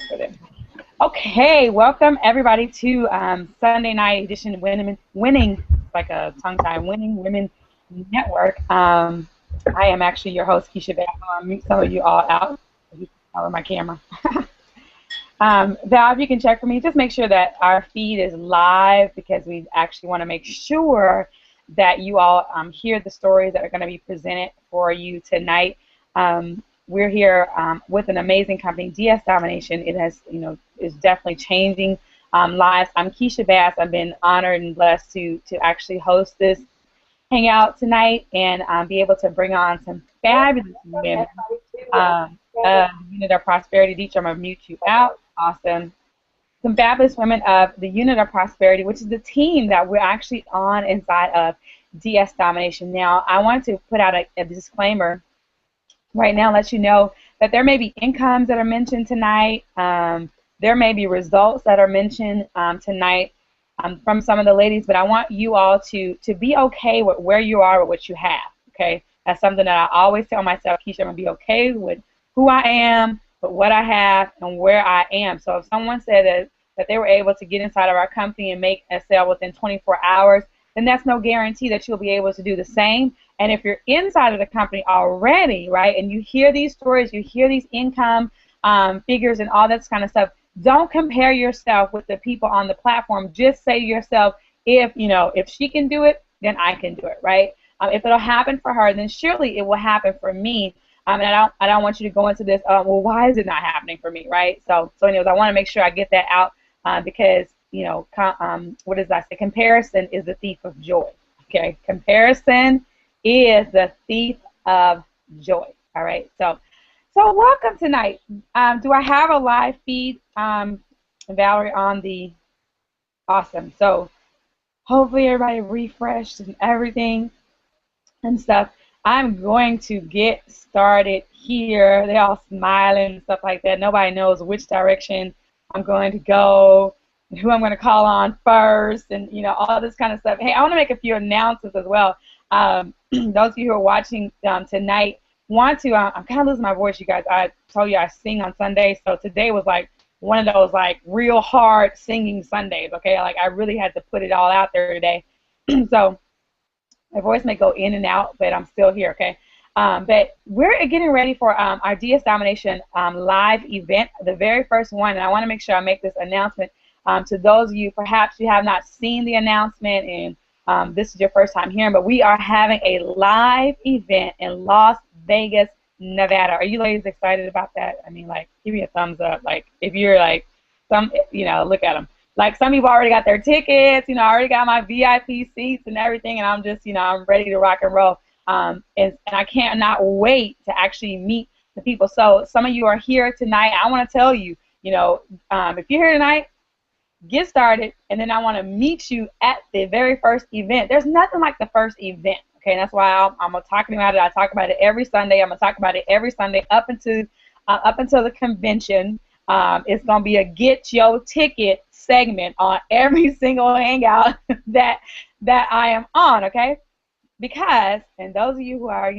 put it. Okay, welcome everybody to Sunday night edition winning like a tongue tie Winning Women Network. I am actually your host Keisha Val. I'll mute some of you all out. Over my camera. Val, if you can check for me, just make sure that our feed is live because we actually want to make sure that you all hear the stories that are going to be presented for you tonight. We're here with an amazing company, DS Domination. It has, is definitely changing lives. I'm Keisha Bass. I've been honored and blessed to actually host this hangout tonight and be able to bring on some fabulous women. Unit of Prosperity. Deech, I'm going to mute you out. Awesome. Some fabulous women of the Unit of Prosperity, which is the team that we're actually on inside of DS Domination. Now, I want to put out a disclaimer right now, let you know that there may be incomes that are mentioned tonight. There may be results that are mentioned tonight from some of the ladies, but I want you all to be okay with where you are with what you have, okay? That's something that I always tell myself, Keisha, I'm going to be okay with who I am, with what I have, and where I am. So if someone said that they were able to get inside of our company and make a sale within 24 hours, then that's no guarantee that you'll be able to do the same. And if you're inside of the company already, right, and you hear these stories, you hear these income figures and all that kind of stuff, don't compare yourself with the people on the platform. Just say to yourself, if she can do it, then I can do it, right? If it'll happen for her, then surely it will happen for me. And I don't want you to go into this, well, why is it not happening for me, right? So anyways, I want to make sure I get that out because, what does that say? Comparison is the thief of joy, okay? Comparison is the thief of joy, all right? So welcome tonight. Do I have a live feed, Valerie, on the, awesome. So hopefully everybody refreshed and everything and stuff. I'm going to get started here. They're all smiling and stuff like that. Nobody knows which direction I'm going to go, and who I'm going to call on first, and all this kind of stuff. Hey, I want to make a few announcements as well. Those of you who are watching tonight want to. I'm kind of losing my voice, you guys. I told you I sing on Sundays, so today was like one of those like real hard singing Sundays. Okay, like I really had to put it all out there today. So my voice may go in and out, but I'm still here, okay? But we're getting ready for our DS Domination live event, the very first one, and I want to make sure I make this announcement to those of you, perhaps you have not seen the announcement and this is your first time hearing, but we are having a live event in Las Vegas, Nevada. Are you ladies excited about that? I mean, like, give me a thumbs up. Like, if you're like, look at them. Like, some people already got their tickets, I already got my VIP seats and everything, and I'm just, I'm ready to rock and roll. And I cannot wait to actually meet the people. So some of you are here tonight. I want to tell you, if you're here tonight, get started, and then I want to meet you at the very first event. There's nothing like the first event, okay? And that's why I'm talking about it. I talk about it every Sunday. I'm going to talk about it every Sunday up until the convention. It's going to be a get your ticket segment on every single hangout that I am on, okay? Because, and those of you who are,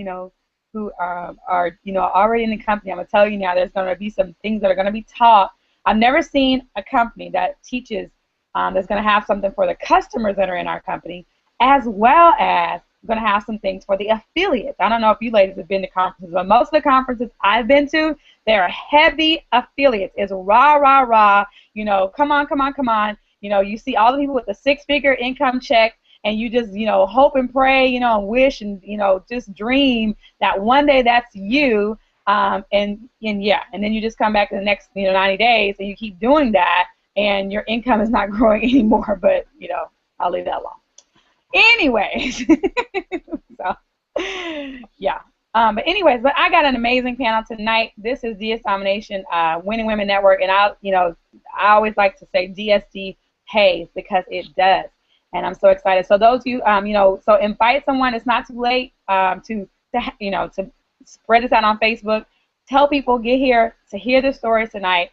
who are already in the company, I'm going to tell you now, there's going to be some things that are going to be taught. I've never seen a company that teaches that's going to have something for the customers that are in our company, as well as going to have some things for the affiliates. I don't know if you ladies have been to conferences, but most of the conferences I've been to, they're heavy affiliates. It's rah, rah, rah, come on, come on, come on. You see all the people with the six-figure income check, and you just, hope and pray, and wish and, just dream that one day that's you. And yeah, and then you just come back in the next, 90 days, and you keep doing that, and your income is not growing anymore, but, I'll leave that alone. Anyways, so, yeah. But anyways, I got an amazing panel tonight. This is DS Domination, Winning Women Network, and I always like to say DSD pays because it does, and I'm so excited. So those of you, so invite someone. It's not too late to spread this out on Facebook. Tell people, get here to hear the stories tonight.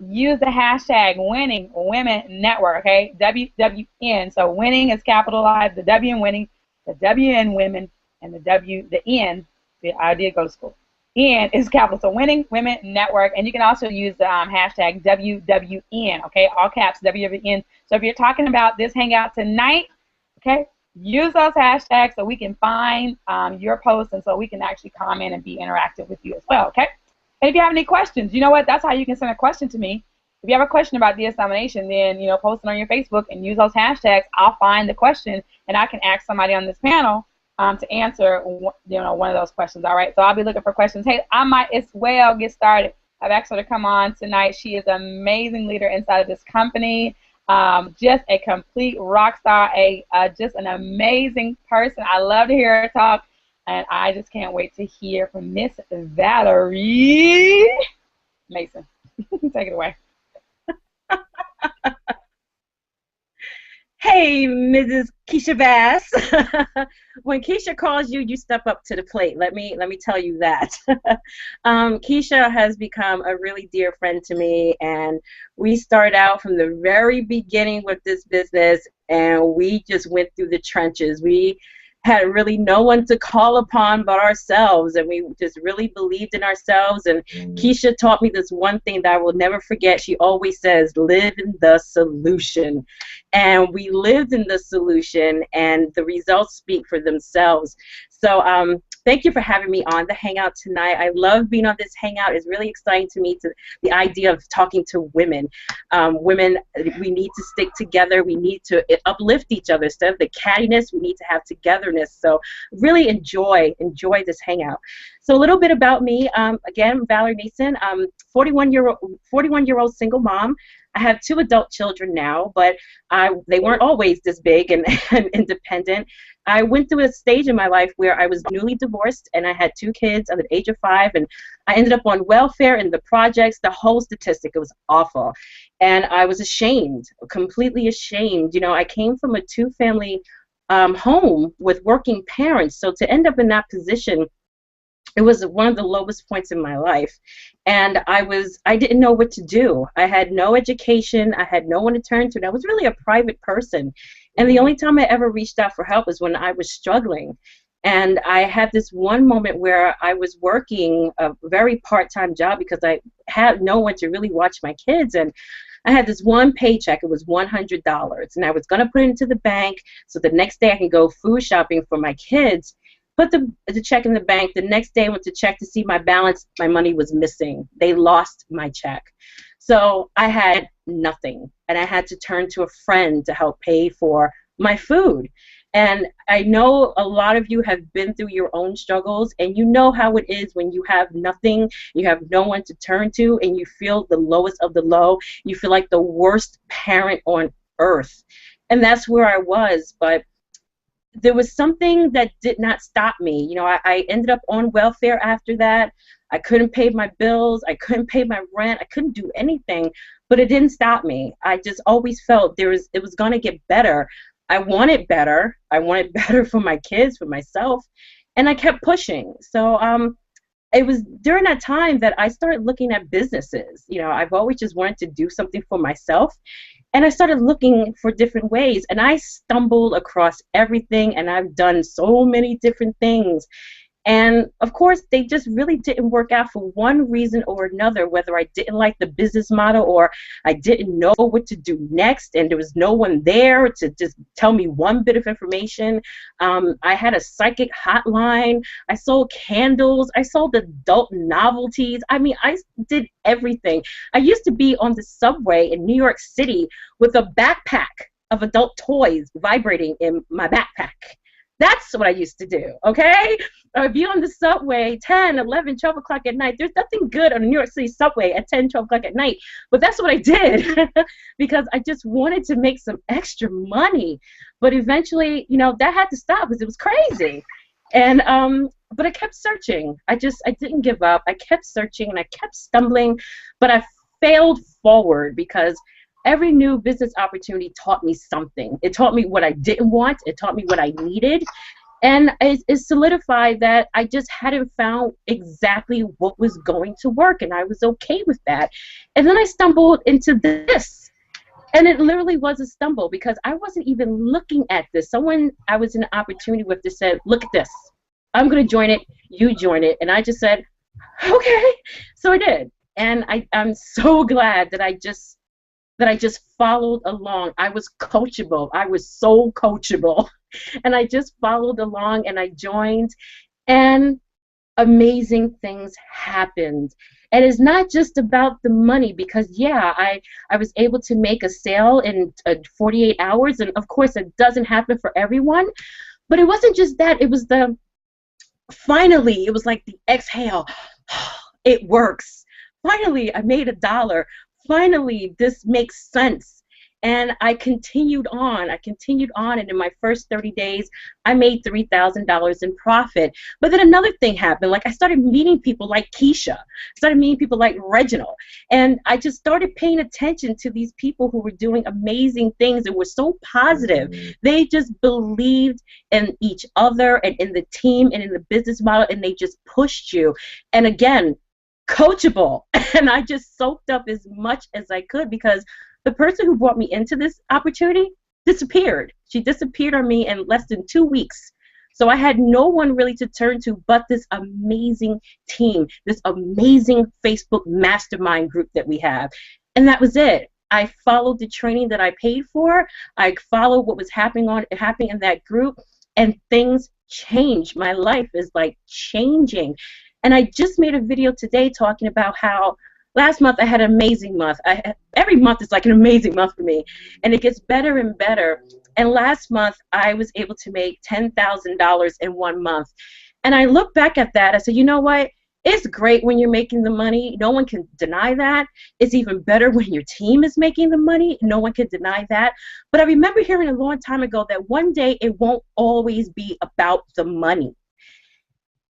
Use the hashtag Winning Women Network, okay? WWN. So winning is capitalized, the W in winning, the W in women, and the N. I did go to school. is capital. So Winning Women Network. And you can also use the hashtag WWN, okay? All caps, WWN. So if you're talking about this hangout tonight, okay, use those hashtags so we can find your post and so we can actually comment and be interactive with you as well, okay? And if you have any questions, you know what? That's how you can send a question to me. If you have a question about DS Domination, then, you know, post it on your Facebook and use those hashtags. I'll find the question and I can ask somebody on this panel to answer, you know, one of those questions. All right. So I'll be looking for questions. Hey, I might as well get started. I've asked her to come on tonight. She is an amazing leader inside of this company. Just a complete rock star. Just an amazing person. I love to hear her talk, and I just can't wait to hear from Miss Valerie Mason. Take it away. Hey, Mrs. Keisha Bass. When Keisha calls you, you step up to the plate. Let me tell you that. Keisha has become a really dear friend to me, and we started out from the very beginning with this business, and we just went through the trenches. We had really no one to call upon but ourselves, and we just really believed in ourselves. And Keisha taught me this one thing that I will never forget. She always says, live in the solution. And we lived in the solution, and the results speak for themselves. So thank you for having me on the Hangout tonight. I love being on this Hangout. It's really exciting to me, the idea of talking to women. Women, we need to stick together. We need to uplift each other. Instead of the cattiness, we need to have togetherness. So really enjoy this Hangout. So a little bit about me. Again, Valerie Mason. 41-year-old single mom. I have 2 adult children now, but they weren't always this big and independent. I went through a stage in my life where I was newly divorced, and I had 2 kids under the age of 5, and I ended up on welfare and the projects, the whole statistic. It was awful. And I was ashamed, completely ashamed. You know, I came from a 2-family home with working parents, so to end up in that position, it was one of the lowest points in my life. And I didn't know what to do. I had no education. I had no one to turn to. And I was really a private person. And the only time I ever reached out for help was when I was struggling. And I had this one moment where I was working a very part-time job because I had no one to really watch my kids. And I had this one paycheck. It was $100. And I was going to put it into the bank so the next day I can go food shopping for my kids. Put the check in the bank. The next day I went to check to see my balance. My money was missing. They lost my check. So I had nothing, and I had to turn to a friend to help pay for my food. And I know a lot of you have been through your own struggles, and you know how it is when you have nothing, you have no one to turn to, and you feel the lowest of the low. You feel like the worst parent on earth. And that's where I was, but there was something that did not stop me. You know, I ended up on welfare after that. I couldn't pay my bills. I couldn't pay my rent. I couldn't do anything, but it didn't stop me. I just always felt it was going to get better. I wanted better. I wanted better for my kids, for myself, and I kept pushing. So it was during that time that I started looking at businesses. You know, I've always just wanted to do something for myself. And I started looking for different ways, and I stumbled across everything, and I've done so many different things. And of course, they just really didn't work out for one reason or another, whether I didn't like the business model or I didn't know what to do next, and there was no one there to just tell me one bit of information. I had a psychic hotline. I sold candles. I sold adult novelties. I mean, I did everything. I used to be on the subway in New York City with a backpack of adult toys vibrating in my backpack. That's what I used to do, okay? I'd be on the subway 10, 11, 12 o'clock at night. There's nothing good on the New York City subway at 10, 12 o'clock at night, but that's what I did because I just wanted to make some extra money. But eventually, you know, that had to stop because it was crazy. And but I kept searching. I didn't give up. I kept searching and I kept stumbling, but I failed forward because every new business opportunity taught me something. It taught me what I didn't want. It taught me what I needed. And it solidified that I just hadn't found exactly what was going to work, and I was okay with that. And then I stumbled into this. And it literally was a stumble because I wasn't even looking at this. Someone I was in an opportunity with just said, look at this. I'm going to join it. You join it. And I just said, Okay. So I did. And I'm so glad that I just followed along. I was coachable. I was so coachable. And I just followed along and I joined, and amazing things happened. And it's not just about the money, because yeah, I was able to make a sale in 48 hours, and of course it doesn't happen for everyone, but it wasn't just that. It was the finally, it was like the exhale. It works. Finally, I made $1. Finally, this makes sense. And I continued on. I continued on, and in my first 30 days, I made $3,000 in profit. But then another thing happened. Like, I started meeting people like Keisha, started meeting people like Reginald, and I just started paying attention to these people who were doing amazing things and were so positive. They just believed in each other and in the team and in the business model, and they just pushed you. And again, coachable. And I just soaked up as much as I could, because the person who brought me into this opportunity disappeared. She disappeared on me in less than 2 weeks. So I had no one really to turn to but this amazing team, this amazing Facebook mastermind group that we have. And that was it. I followed the training that I paid for. I followed what was happening in that group, and things changed. My life is like changing. And I just made a video today talking about how last month I had an amazing month. Every month is like an amazing month for me, and it gets better and better. And last month I was able to make $10,000 in 1 month. And I look back at that, I said, you know what? It's great when you're making the money. No one can deny that. It's even better when your team is making the money. No one can deny that. But I remember hearing a long time ago that one day it won't always be about the money.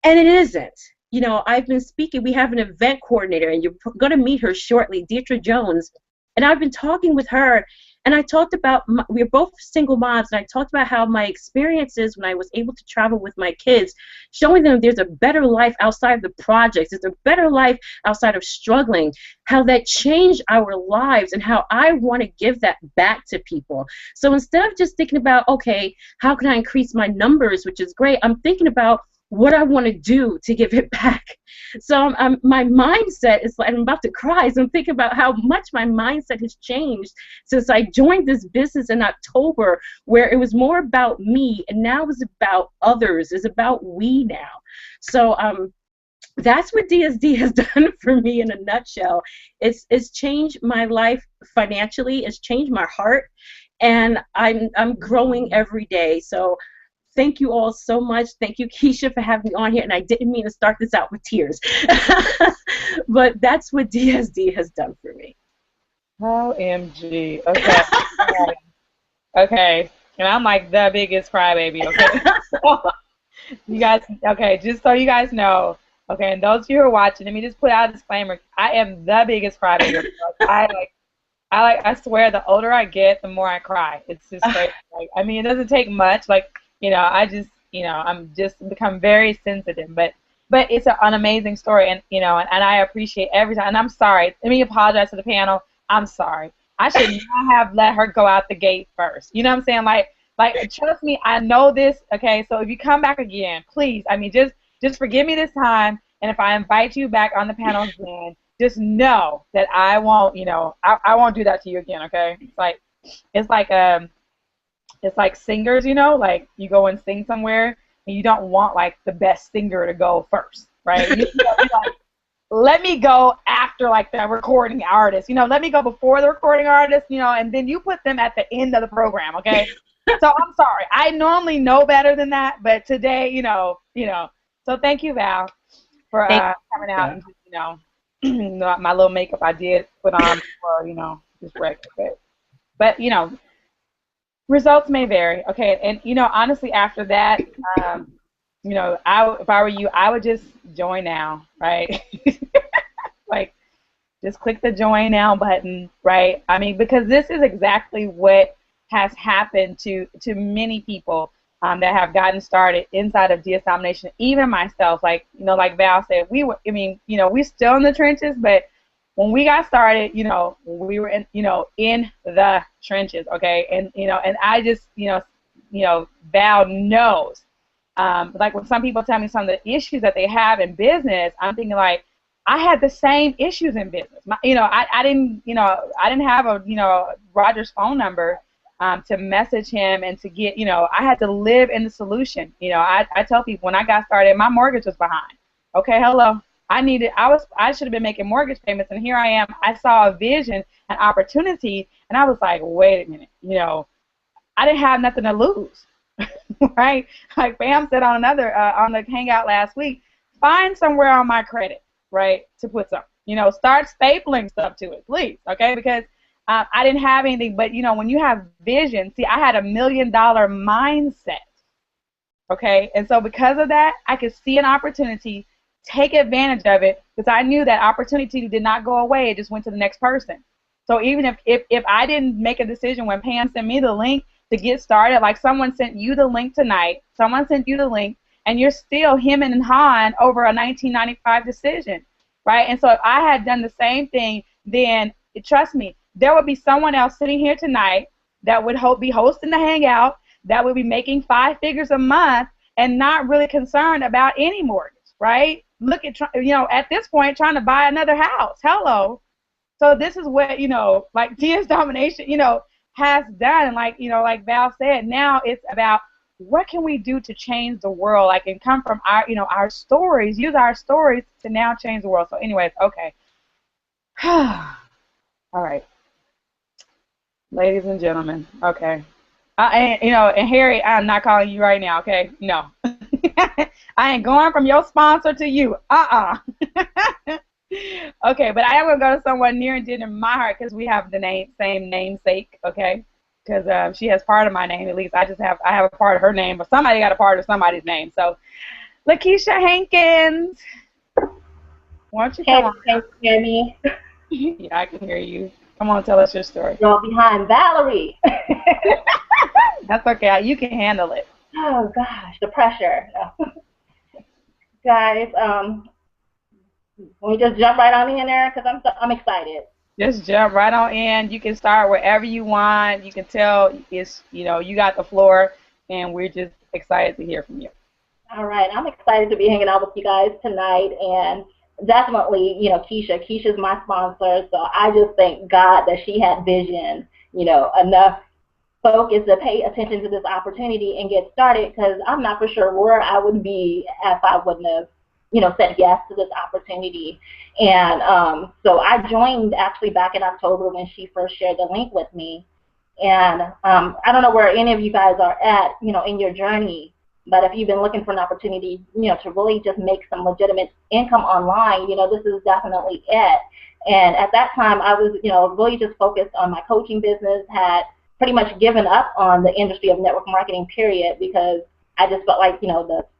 And it isn't. You know, I've been speaking. We have an event coordinator, and you're going to meet her shortly, Deidre Jones. And I've been talking with her, and I talked about, we're both single moms, and I talked about how my experiences when I was able to travel with my kids, showing them there's a better life outside of the projects, there's a better life outside of struggling, how that changed our lives, and how I want to give that back to people. So instead of just thinking about, okay, how can I increase my numbers, which is great, I'm thinking about what I want to do to give it back. So my mindset is like, I'm about to cry. So I'm thinking about how much my mindset has changed since I joined this business in October, where it was more about me, and now it's about others. It's about we now. So that's what DSD has done for me in a nutshell. It's changed my life financially. It's changed my heart, and I'm growing every day. So thank you all so much. Thank you, Keisha, for having me on here. And I didn't mean to start this out with tears. But that's what DSD has done for me. OMG. Okay. Okay. And I'm like the biggest crybaby, okay? You guys, okay, just so you guys know, okay, and those of you who are watching, let me just put out a disclaimer. I am the biggest crybaby. I swear, the older I get, the more I cry. It's just like, I mean, it doesn't take much. Like, you know, I'm just become very sensitive, but it's an amazing story, and you know, and I appreciate every time. And I'm sorry. Let me apologize to the panel. I'm sorry. I should not have let her go out the gate first. You know what I'm saying? Like trust me, I know this. Okay, so if you come back again, please. I mean, just forgive me this time, and if I invite you back on the panel again, just know that I won't. You know, I won't do that to you again. Okay? It's like singers, you know, like you go and sing somewhere and you don't want like the best singer to go first, right? You know, like, let me go after like the recording artist, you know, let me go before the recording artist, you know, and then you put them at the end of the program, okay? So I'm sorry. I normally know better than that, but today, you know. So thank you, Val, for coming out and just, you know, my little makeup I did put on for, you know, just regular. But you know, results may vary, okay, and you know, honestly, after that, you know, if I were you, I would just join now, right? Like, just click the join now button, right? I mean, because this is exactly what has happened to many people that have gotten started inside of DS Domination, even myself. Like, you know, like Val said, we're still in the trenches, but when we got started, you know, we were in the trenches, okay, and you know, and I just, you know, Val knows Like when some people tell me some of the issues that they have in business, I'm thinking like, I had the same issues in business. I didn't have a, Roger's phone number to message him and to get, I had to live in the solution. I tell people when I got started, my mortgage was behind. Okay, hello. I should have been making mortgage payments, and here I am. I saw a vision, an opportunity, and I was like, wait a minute, I didn't have nothing to lose, right? Like Bam said on on the Hangout last week, find somewhere on my credit, right, to put some. Start stapling stuff to it, please, okay? Because I didn't have anything, but when you have vision, see, I had $1 million mindset, okay? And so because of that, I could see an opportunity, take advantage of it, because I knew that opportunity did not go away. It just went to the next person. So even if I didn't make a decision when Pam sent me the link to get started, like someone sent you the link tonight, someone sent you the link, and you're still hemming and hawing over a 1995 decision, right? And so if I had done the same thing, then trust me, there would be someone else sitting here tonight that would be hosting the Hangout, that would be making 5 figures a month and not really concerned about any mortgage, right? Look at, at this point, trying to buy another house. Hello. So this is what, like DS Domination, has done. Like, like Val said, now it's about what can we do to change the world, like, and come from our, our stories, use our stories to now change the world. So anyways, okay. All right. Ladies and gentlemen, okay. And Harry, I'm not calling you right now, okay? No. I ain't going from your sponsor to you. Okay, but I am going to go to someone near and dear to my heart because we have the same namesake, okay? Because she has part of my name, at least. I have a part of her name, but somebody got a part of somebody's name. So, Lakeisha Hankins, why don't you come on? Can you hear me? Yeah, I can hear you. Come on, tell us your story. Girl behind Valerie. That's okay. You can handle it. Oh, gosh, the pressure. Guys, we just jump right on in there because I'm excited. Just jump right on in. You can start wherever you want. You can tell it's, you got the floor, and we're just excited to hear from you. All right. I'm excited to be hanging out with you guys tonight, and definitely, Keisha's my sponsor, so I just thank God that she had vision, enough focus to pay attention to this opportunity and get started, because I'm not for sure where I would be if I wouldn't have, said yes to this opportunity. And so I joined actually back in October when she first shared the link with me. And I don't know where any of you guys are at, in your journey, but if you've been looking for an opportunity, to really just make some legitimate income online, this is definitely it. And at that time, I was, really just focused on my coaching business, had pretty much given up on the industry of network marketing, period, because I just felt like,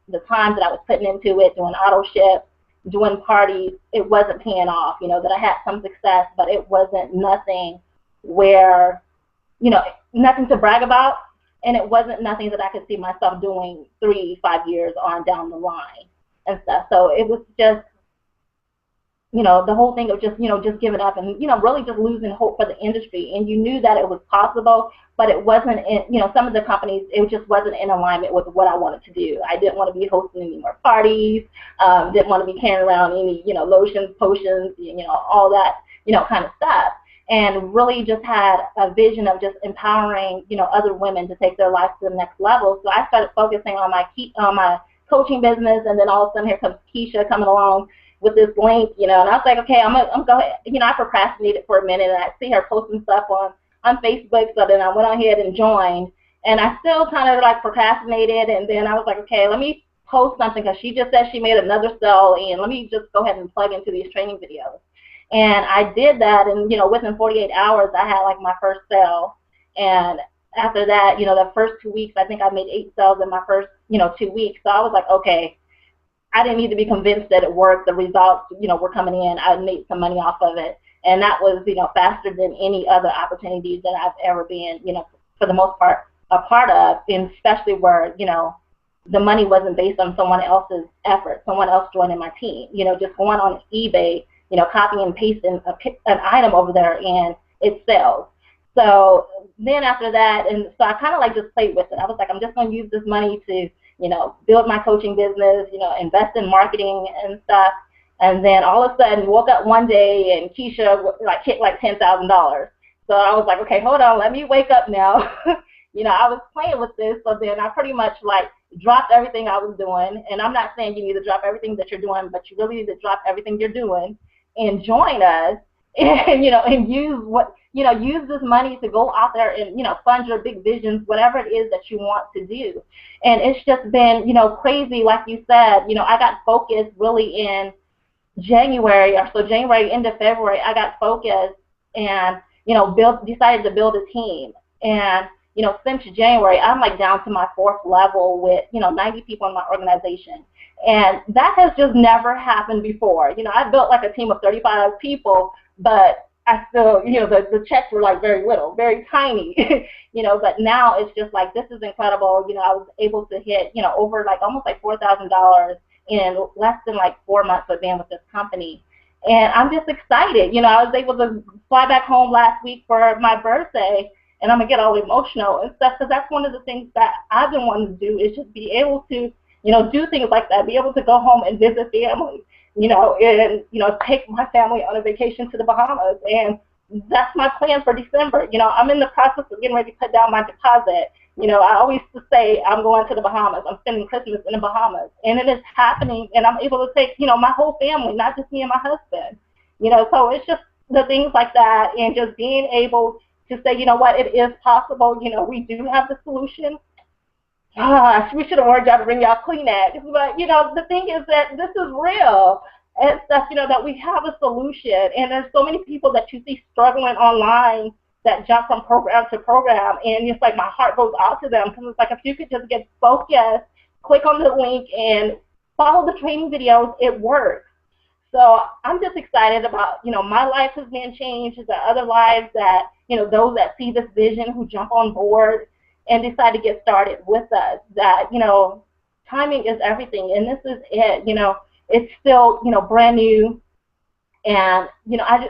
the time that I was putting into it, doing auto ship, doing parties, it wasn't paying off, that I had some success, but it wasn't nothing where, nothing to brag about. And it wasn't nothing that I could see myself doing 3-5 years on down the line and stuff. So it was just, the whole thing of just, just giving up and, really just losing hope for the industry. And you knew that it was possible, but it wasn't in, some of the companies, it just wasn't in alignment with what I wanted to do. I didn't want to be hosting any more parties, didn't want to be carrying around any, lotions, potions, all that, kind of stuff. And really just had a vision of just empowering, other women to take their lives to the next level. So I started focusing on my coaching business, and then all of a sudden here comes Keisha coming along with this link, and I was like, okay, I'm gonna go ahead. I procrastinated for a minute, and I see her posting stuff on Facebook, so then I went ahead and joined, and I still kind of like procrastinated, and then I was like, okay, let me post something, because she just said she made another sale, and let me just go ahead and plug into these training videos. And I did that, and within 48 hours, I had like my first sale. And after that, the first 2 weeks, I think I made 8 sales in my first, 2 weeks. So I was like, okay, I didn't need to be convinced that it worked. The results, were coming in. I made some money off of it, and that was, faster than any other opportunities that I've ever been, for the most part, a part of, and especially where, the money wasn't based on someone else's effort, someone else joining my team. Just going on eBay, copying and pasting an item over there, and it sells. So then after that, and so I kind of like just played with it. I was like, I'm just going to use this money to, build my coaching business, invest in marketing and stuff. And then all of a sudden, woke up one day and Keisha hit like $10,000. So I was like, okay, hold on, let me wake up now. I was playing with this, so then I pretty much dropped everything I was doing. And I'm not saying you need to drop everything that you're doing, but you really need to drop everything you're doing and join us, and and use this money to go out there and fund your big visions, whatever it is that you want to do. And it's just been crazy, like you said. I got focused really in January, or so January into February. I got focused and decided to build a team. And since January, I'm down to my 4th level with 90 people in my organization, and that has just never happened before. I built a team of 35 people, but I still, the checks were very little, very tiny, but now it's just this is incredible. I was able to hit, over almost $4,000 in less than 4 months of being with this company. And I'm just excited. I was able to fly back home last week for my birthday, and I'm going to get all emotional and stuff, because that's one of the things that I've been wanting to do, is just be able to, do things like that, be able to go home and visit family, and, take my family on a vacation to the Bahamas. And that's my plan for December. I'm in the process of getting ready to put down my deposit. I always used to say I'm going to the Bahamas. I'm spending Christmas in the Bahamas. And it is happening, and I'm able to take, my whole family, not just me and my husband. So it's just the things like that, and just being able to say, what, it is possible. We do have the solution. We should have warned y'all to bring y'all Kleenex. But, the thing is that this is real and stuff, that we have a solution. And there's so many people that you see struggling online that jump from program to program, and it's my heart goes out to them, because it's if you could just get focused, click on the link, and follow the training videos, it works. So I'm just excited about, my life has been changed, the other lives that, those that see this vision, who jump on board and decide to get started with us, that, timing is everything, and this is it. It's still, brand new, and,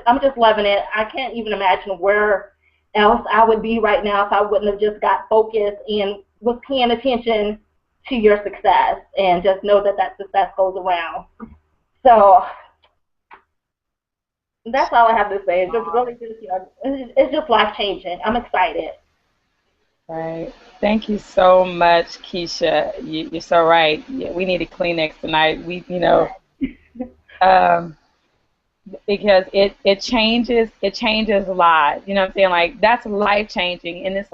I'm just loving it. I can't even imagine where else I would be right now if I wouldn't have just got focused and was paying attention to your success, and just know that that success goes around. So that's all I have to say. It's just really just, it's just life-changing. I'm excited. Right. Thank you so much, Keisha. You're so right. Yeah, we need a Kleenex tonight. Because it changes lives. You know what I'm saying? That's life changing. And it's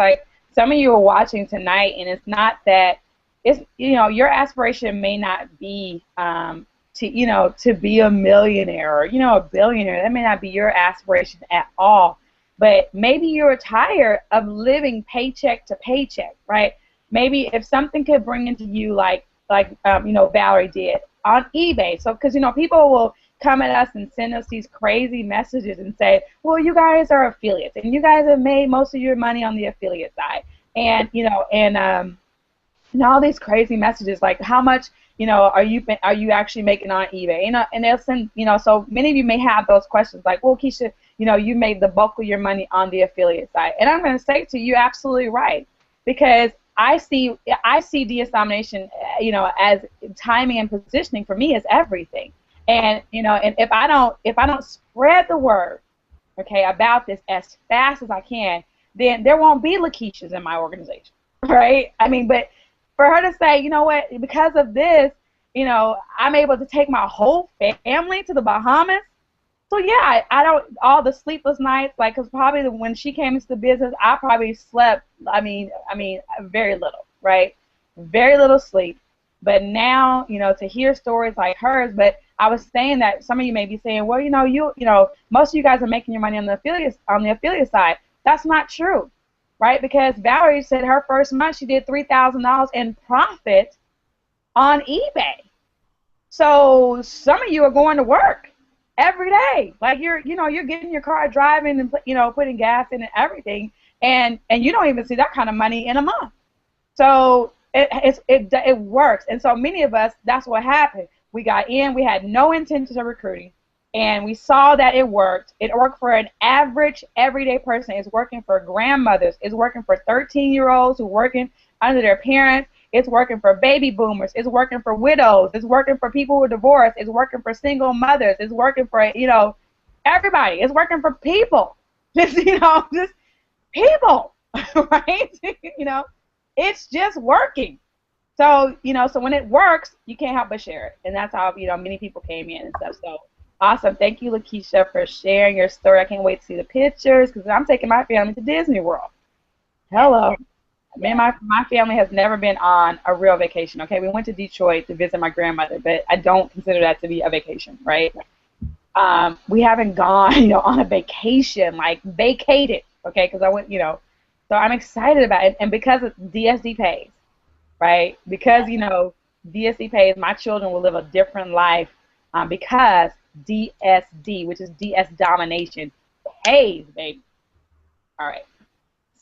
some of you are watching tonight, and it's not that it's your aspiration may not be to be a millionaire or a billionaire. That may not be your aspiration at all. But maybe you're tired of living paycheck to paycheck, right? Maybe if something could bring into you like Valerie did on eBay. So because people will come at us and send us these crazy messages and say, well, you guys are affiliates, and you guys have made most of your money on the affiliate side, and and all these crazy messages like, how much are you actually making on eBay? And they'll send so many of you may have those questions like, well, Keisha, you made the bulk of your money on the affiliate side, and I'm going to say to you, absolutely right, because I see DS Domination as timing and positioning for me is everything. And and if I don't spread the word, okay, about this as fast as I can, then there won't be Lakeishas in my organization, right? I mean, but for her to say, you know what, because of this, I'm able to take my whole family to the Bahamas. So yeah, I don't, all the sleepless nights, because probably when she came into the business, I probably slept, I mean, very little, right? Very little sleep. But now, to hear stories like hers, but I was saying that some of you may be saying, well, most of you guys are making your money on the affiliate side. That's not true, right? Because Valerie said her first month she did $3,000 in profit on eBay. So some of you are going to work every day, you're getting in your car, driving, and putting gas in and everything, and you don't even see that kind of money in a month. So it works. And so many of us, that's what happened. We got in, we had no intentions of recruiting, and we saw that it worked. It worked for an average everyday person. It's working for grandmothers. It's working for 13-year-olds who are working under their parents. It's working for baby boomers. It's working for widows. It's working for people who are divorced. It's working for single mothers. It's working for, everybody. It's working for people. Just people, right? It's just working. So, so when it works, you can't help but share it. And that's how, many people came in and stuff. So awesome. Thank you, Lakeisha, for sharing your story. I can't wait to see the pictures because I'm taking my family to Disney World. Hello. Man, my family has never been on a real vacation, okay? We went to Detroit to visit my grandmother, but I don't consider that to be a vacation, right? We haven't gone, on a vacation, like vacated, okay? Because I went, so I'm excited about it. And because DSD pays, right? Because, DSD pays, my children will live a different life because DSD, which is DS Domination, pays, baby. All right.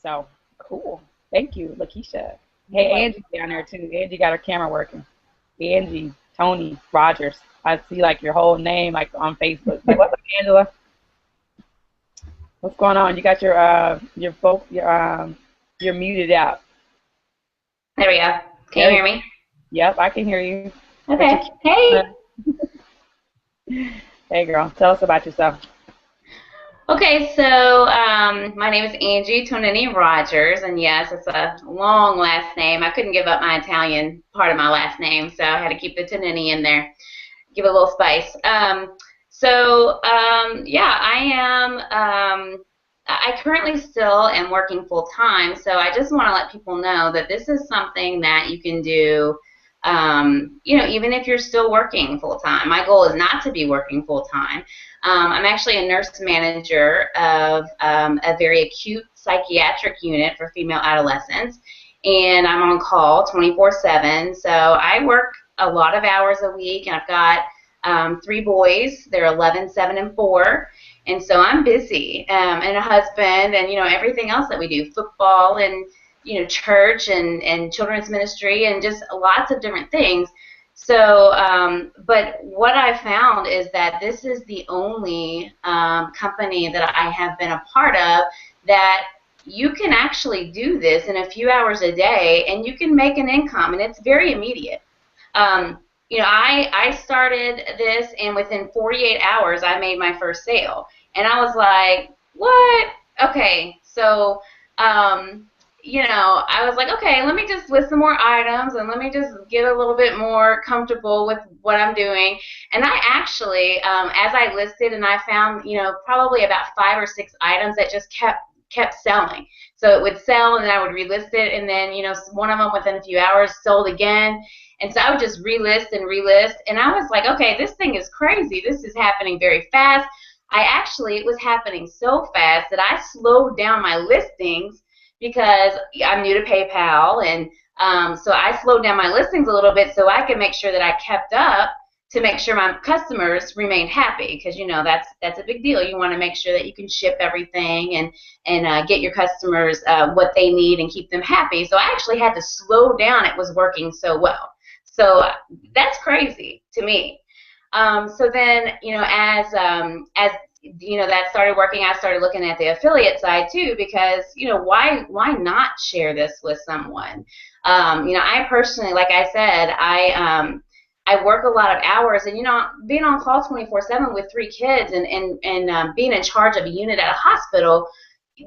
So, cool. Thank you, Lakeisha. Hey, Angie down there, too. Angie got her camera working. Angie, Tonini-Rogers. I see, your whole name, on Facebook. What's up, Angela? What's going on? You got you're muted out. There we go. Can you hear me? Yep, I can hear you. Okay. Hey. Hey, girl. Tell us about yourself. Okay, so my name is Angie Tonini-Rogers, and yes, it's a long last name. I couldn't give up my Italian part of my last name, so I had to keep the Tonini in there, give it a little spice. Yeah, I currently still am working full-time, so I just want to let people know that this is something that you can do, even if you're still working full-time. My goal is not to be working full-time. I'm actually a nurse manager of a very acute psychiatric unit for female adolescents, and I'm on call 24/7. So I work a lot of hours a week, and I've got 3 boys. They're 11, 7, and 4, and so I'm busy, and a husband, and everything else that we do, football and church and children's ministry and just lots of different things. So, but what I found is that this is the only company that I have been a part of that you can actually do this in a few hours a day and you can make an income, and it's very immediate. I started this, and within 48 hours I made my first sale, and I was like, what? Okay, so I was like, okay, let me just list some more items and let me just get a little bit more comfortable with what I'm doing. And I actually, as I listed, and I found, probably about 5 or 6 items that just kept selling. So it would sell, and then I would relist it, and then, one of them within a few hours sold again. And so I would just relist and relist, and I was like, okay, this thing is crazy. This is happening very fast. It was happening so fast that I slowed down my listings because I'm new to PayPal, and so I slowed down my listings a little bit so I could make sure that I kept up to make sure my customers remained happy, because that's a big deal. You want to make sure that you can ship everything and get your customers what they need and keep them happy. So I actually had to slow down. It was working so well. So that's crazy to me. So then, as that started working, I started looking at the affiliate side too, because, why not share this with someone? I personally, like I said, I work a lot of hours, and, being on call 24/7 with 3 kids and being in charge of a unit at a hospital,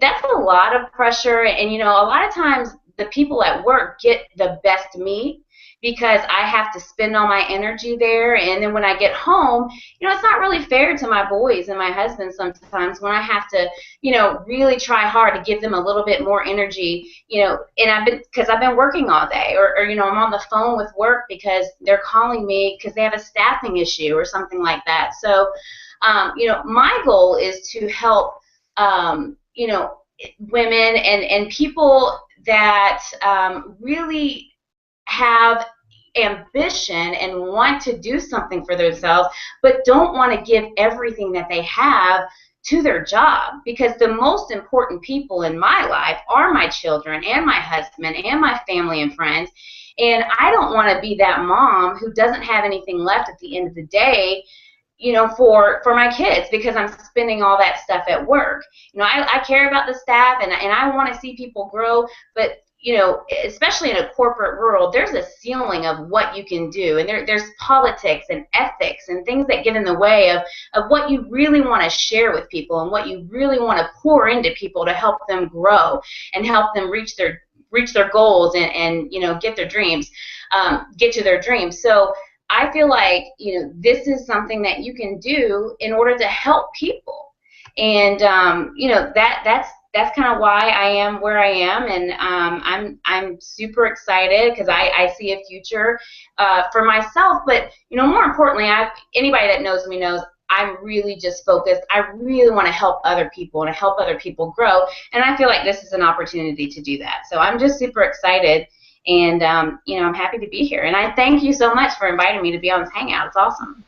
that's a lot of pressure. And, a lot of times the people at work get the best me, because I have to spend all my energy there, and then when I get home, it's not really fair to my boys and my husband sometimes when I have to, really try hard to give them a little bit more energy, and because I've been working all day, or I'm on the phone with work because they're calling me because they have a staffing issue or something like that. So, my goal is to help, women and people that really have ambition and want to do something for themselves, but don't want to give everything that they have to their job, because the most important people in my life are my children and my husband and my family and friends, and I don't want to be that mom who doesn't have anything left at the end of the day, for my kids, because I'm spending all that stuff at work. I care about the staff, and I want to see people grow, but you know, especially in a corporate world, there's a ceiling of what you can do, and there's politics and ethics and things that get in the way of what you really want to share with people and what you really want to pour into people to help them grow and help them reach their goals and you know, get their dreams, get to their dreams. So I feel like, you know, this is something that you can do in order to help people, and you know, that's kind of why I am where I am, and I'm super excited because I see a future for myself. But you know, more importantly, anybody that knows me knows I'm really just focused. I really want to help other people and help other people grow, and I feel like this is an opportunity to do that. So I'm just super excited, and you know, I'm happy to be here. And I thank you so much for inviting me to be on this Hangout. It's awesome.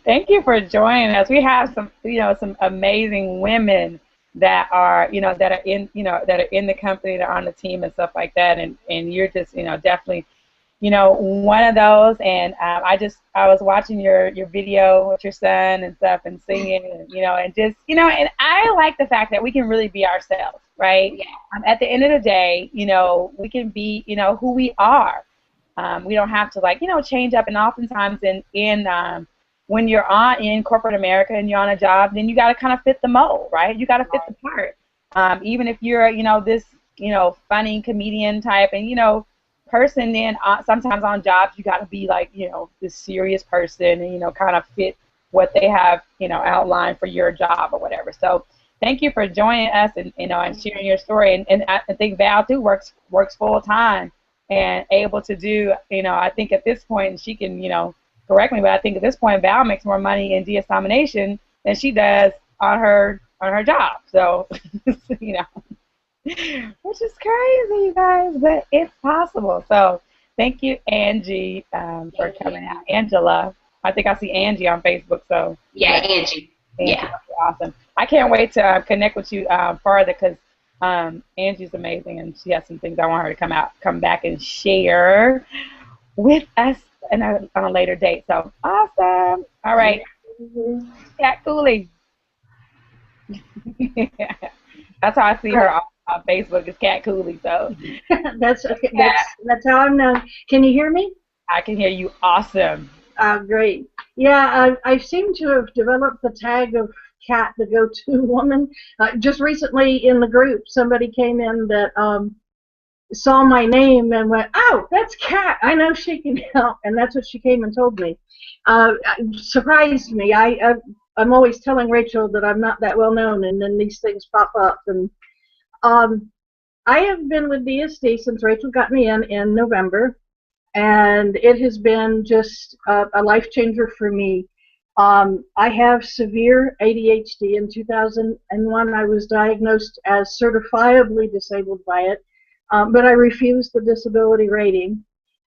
Thank you for joining us. We have some, you know, some amazing women that are, you know, that are in, you know, that are in the company, that are on the team and stuff like that, and you're just, you know, definitely, you know, one of those. And I was watching your video with your son and stuff and singing, and, you know, and just, you know, and I like the fact that we can really be ourselves, right? Yeah. At the end of the day, you know, we can be, you know, who we are. We don't have to, like, you know, change up. And oftentimes when you're in corporate America and you're on a job, then you got to kind of fit the mold, right? You got to fit the part. Even if you're, you know, this, you know, funny comedian type and, you know, person, then sometimes on jobs you got to be like, you know, this serious person and, you know, kind of fit what they have, you know, outlined for your job or whatever. So thank you for joining us and, you know, and sharing your story. And I think Val too works full time and able to do, you know, I think at this point, and she can, you know, correct me, but I think at this point Val makes more money in DS Domination than she does on her job. So, you know, which is crazy, you guys, but it's possible. So thank you, Angie, for coming out. Angela, I think I see Angie on Facebook. So yeah, Angie. Yeah, awesome. I can't wait to connect with you further because Angie's amazing, and she has some things I want her to come back and share with us on a later date. So awesome. All right. Cat Cooley. That's how I see her on Facebook, is Cat Cooley. So that's okay. That's how I'm known. Can you hear me? I can hear you. Awesome. Great. Yeah, I seem to have developed the tag of Cat, the go-to woman. Just recently in the group, somebody came in that saw my name and went, "Oh, that's Cat. I know she can help," and that's what she came and told me. Surprised me. I'm always telling Rachel that I'm not that well known, and then these things pop up. And I have been with DSD since Rachel got me in November, and it has been just a life changer for me. I have severe ADHD. In 2001, I was diagnosed as certifiably disabled by it, but I refused the disability rating.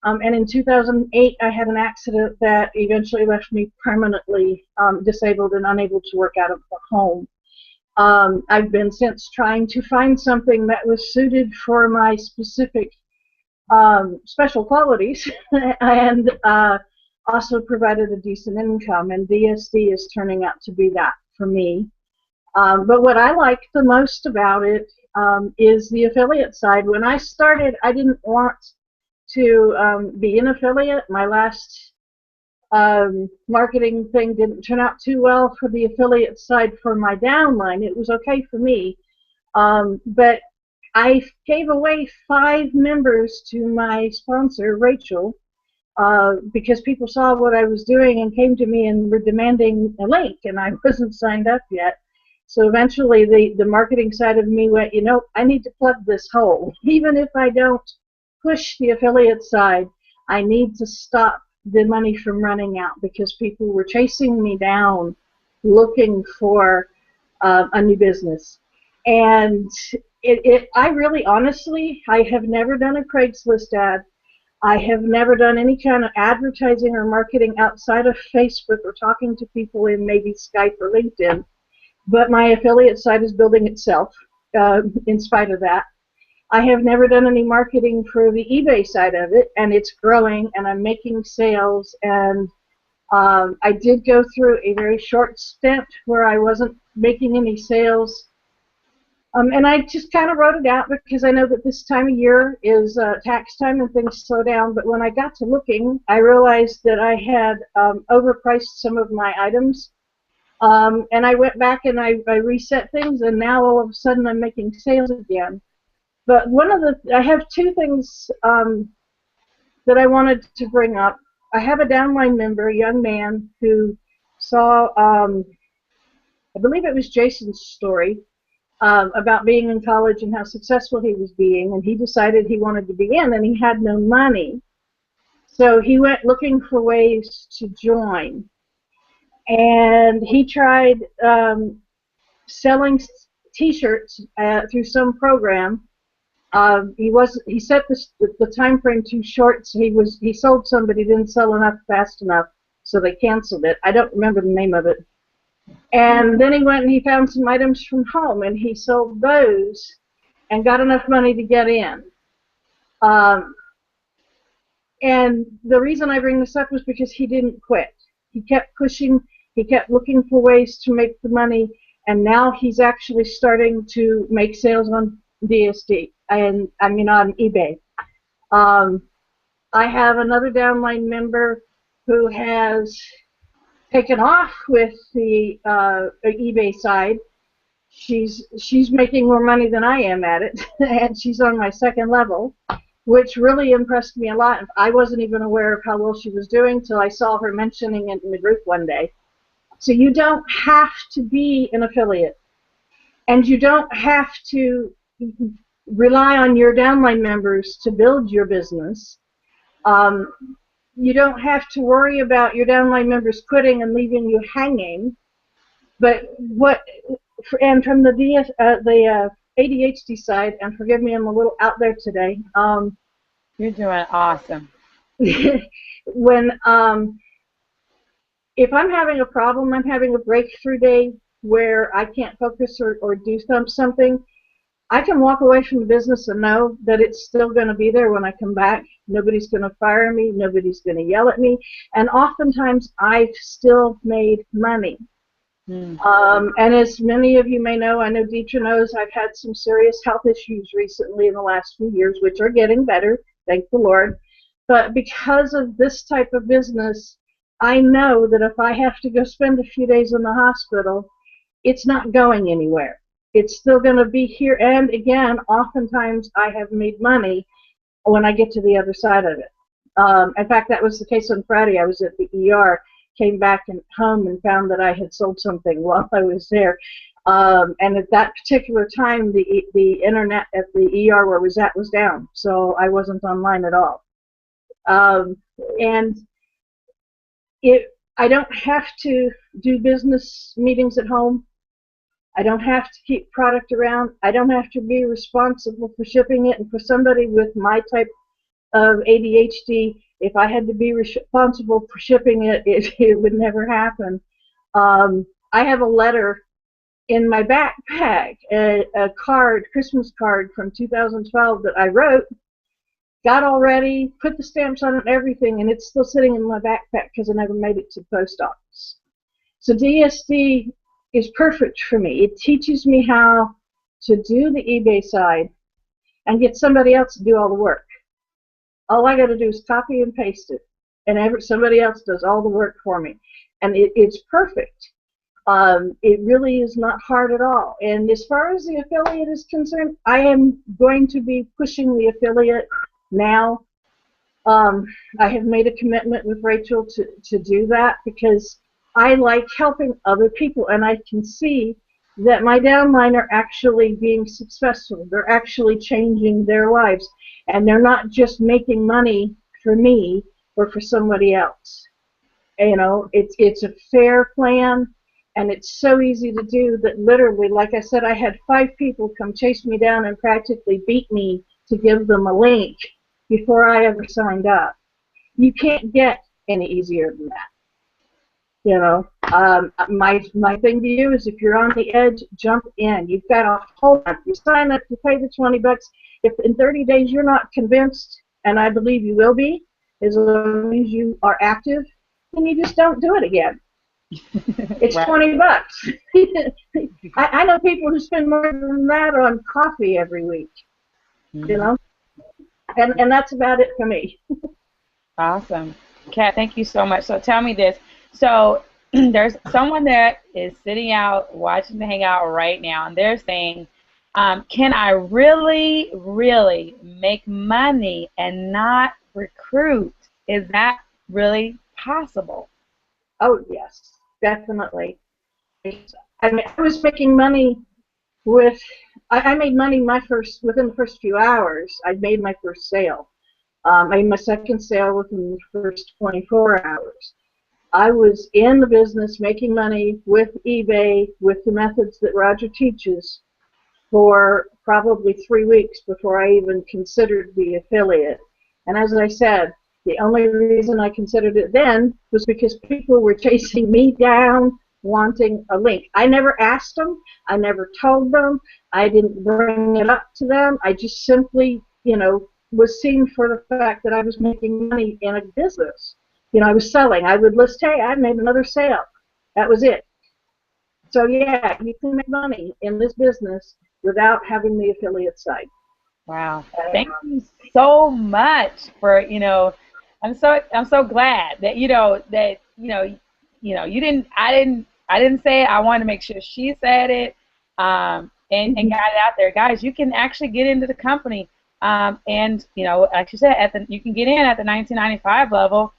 And in 2008, I had an accident that eventually left me permanently disabled and unable to work out of the home. I've been since trying to find something that was suited for my specific special qualities and also provided a decent income, and DSD is turning out to be that for me. But what I like the most about it is the affiliate side. When I started, I didn't want to be an affiliate. My last marketing thing didn't turn out too well for the affiliate side for my downline. It was okay for me, but I gave away 5 members to my sponsor, Rachel, because people saw what I was doing and came to me and were demanding a link, and I wasn't signed up yet. So eventually the marketing side of me went, you know, I need to plug this hole. Even if I don't push the affiliate side, I need to stop the money from running out, because people were chasing me down looking for a new business. And I really, honestly, I have never done a Craigslist ad. I have never done any kind of advertising or marketing outside of Facebook or talking to people in maybe Skype or LinkedIn. But my affiliate site is building itself in spite of that. I have never done any marketing for the eBay side of it, and it's growing, and I'm making sales. And I did go through a very short stint where I wasn't making any sales And I just kind of wrote it out because I know that this time of year is tax time and things slow down. But when I got to looking, I realized that I had overpriced some of my items. And I went back and I reset things, and now all of a sudden I'm making sales again. But I have two things that I wanted to bring up. I have a downline member, a young man, who saw, I believe it was Jason's story, about being in college and how successful he was being, and he decided he wanted to be in, and he had no money. So he went looking for ways to join. And he tried selling T-shirts through some program. He set the time frame too short, so he sold some, but he didn't sell enough fast enough, so they canceled it. I don't remember the name of it. And then he went and he found some items from home, and he sold those and got enough money to get in. And the reason I bring this up was because he didn't quit. He kept pushing. He kept looking for ways to make the money, and now he's actually starting to make sales on DSD, and I mean on eBay. I have another downline member who has taken off with the eBay side. She's making more money than I am at it, and she's on my second level, which really impressed me a lot. I wasn't even aware of how well she was doing till I saw her mentioning it in the group one day. So you don't have to be an affiliate, and you don't have to rely on your downline members to build your business. You don't have to worry about your downline members quitting and leaving you hanging. But and from the ADHD side, and forgive me, I'm a little out there today. You're doing awesome. When if I'm having a problem, I'm having a breakthrough day where I can't focus or do something, I can walk away from the business and know that it's still going to be there when I come back. Nobody's going to fire me. Nobody's going to yell at me. And oftentimes, I've still made money. And as many of you may know, I know Deetra knows, I've had some serious health issues recently in the last few years, which are getting better, thank the Lord. But because of this type of business, I know that if I have to go spend a few days in the hospital, it's not going anywhere. It's still going to be here. And again, oftentimes I have made money when I get to the other side of it. In fact, that was the case on Friday. I was at the ER, came back home and found that I had sold something while I was there. And at that particular time, the internet at the ER where I was at was down, so I wasn't online at all. And I don't have to do business meetings at home. I don't have to keep product around. I don't have to be responsible for shipping it. And for somebody with my type of ADHD, if I had to be responsible for shipping it, it would never happen. I have a letter in my backpack, a Christmas card from 2012 that I wrote, got all ready, put the stamps on it and everything, and it's still sitting in my backpack because I never made it to the post office. So DSD is perfect for me. It teaches me how to do the eBay side and get somebody else to do all the work. All I got to do is copy and paste it, and somebody else does all the work for me. And it's perfect. It really is not hard at all. And as far as the affiliate is concerned, I am going to be pushing the affiliate now. I have made a commitment with Rachel to do that because I like helping other people, and I can see that my downline are actually being successful. They're actually changing their lives, and they're not just making money for me or for somebody else. You know, it's a fair plan, and it's so easy to do that literally, like I said, I had 5 people come chase me down and practically beat me to give them a link before I ever signed up. You can't get any easier than that. You know, my thing to you is if you're on the edge, jump in. You've got a whole month. You sign up, you pay the $20. If in 30 days you're not convinced, and I believe you will be, as long as you are active, then you just don't do it again. It's Right. $20. I know people who spend more than that on coffee every week, you Mhm. know, and that's about it for me. Awesome. Kat, thank you so much. So tell me this. So there's someone that is sitting out watching the Hangout right now, and they're saying, can I really, really make money and not recruit? Is that really possible? Oh yes, definitely. I mean, I was making money with. I made money within the first few hours. I made my first sale. I made my second sale within the first 24 hours. I was in the business making money with eBay with the methods that Roger teaches for probably 3 weeks before I even considered the affiliate. And as I said, the only reason I considered it then was because people were chasing me down wanting a link. I never asked them. I never told them. I didn't bring it up to them. I just simply, was seen for the fact that I was making money in a business. I was selling. I would list, hey, I made another sale. That was it. So yeah, you can make money in this business without having the affiliate site. Wow. Thank you so much for, I'm so glad that, I didn't say it. I wanted to make sure she said it, and got it out there. Guys, you can actually get into the company, and, like you said, you can get in at the 1995 level,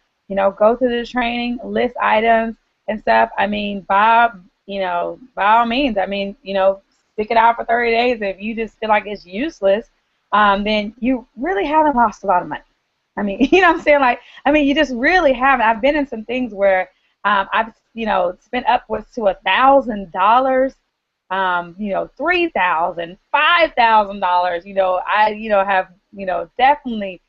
go through the training, list items and stuff. I mean, by all means, I mean, stick it out for 30 days. If you just feel like it's useless, then you really haven't lost a lot of money. I mean, you know what I'm saying? Like, I mean, you just really haven't. I've been in some things where I've, spent upwards to $1,000, $3,000, $5,000. Have, definitely,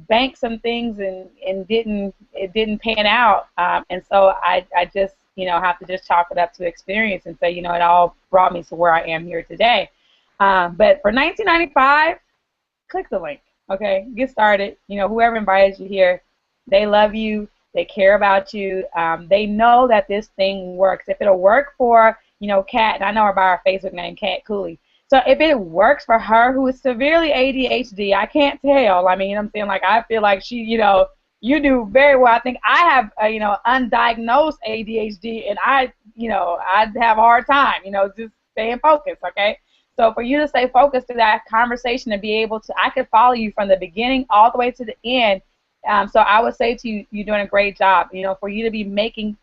banked some things and it didn't pan out. And so I just, have to just chalk it up to experience and say, it all brought me to where I am here today. But for 1995, click the link. Okay, get started. Whoever invited you here, they love you. They care about you. They know that this thing works. If it'll work for, Kat, and I know her by her Facebook name, Kat Cooley. So if it works for her, who is severely ADHD, I can't tell. I mean, I'm saying, like, I feel like she, you do very well. I think I have, undiagnosed ADHD, and I'd have a hard time, just staying focused. Okay. So for you to stay focused through that conversation and be able to, I could follow you from the beginning all the way to the end. So I would say to you, you're doing a great job. For you to be making,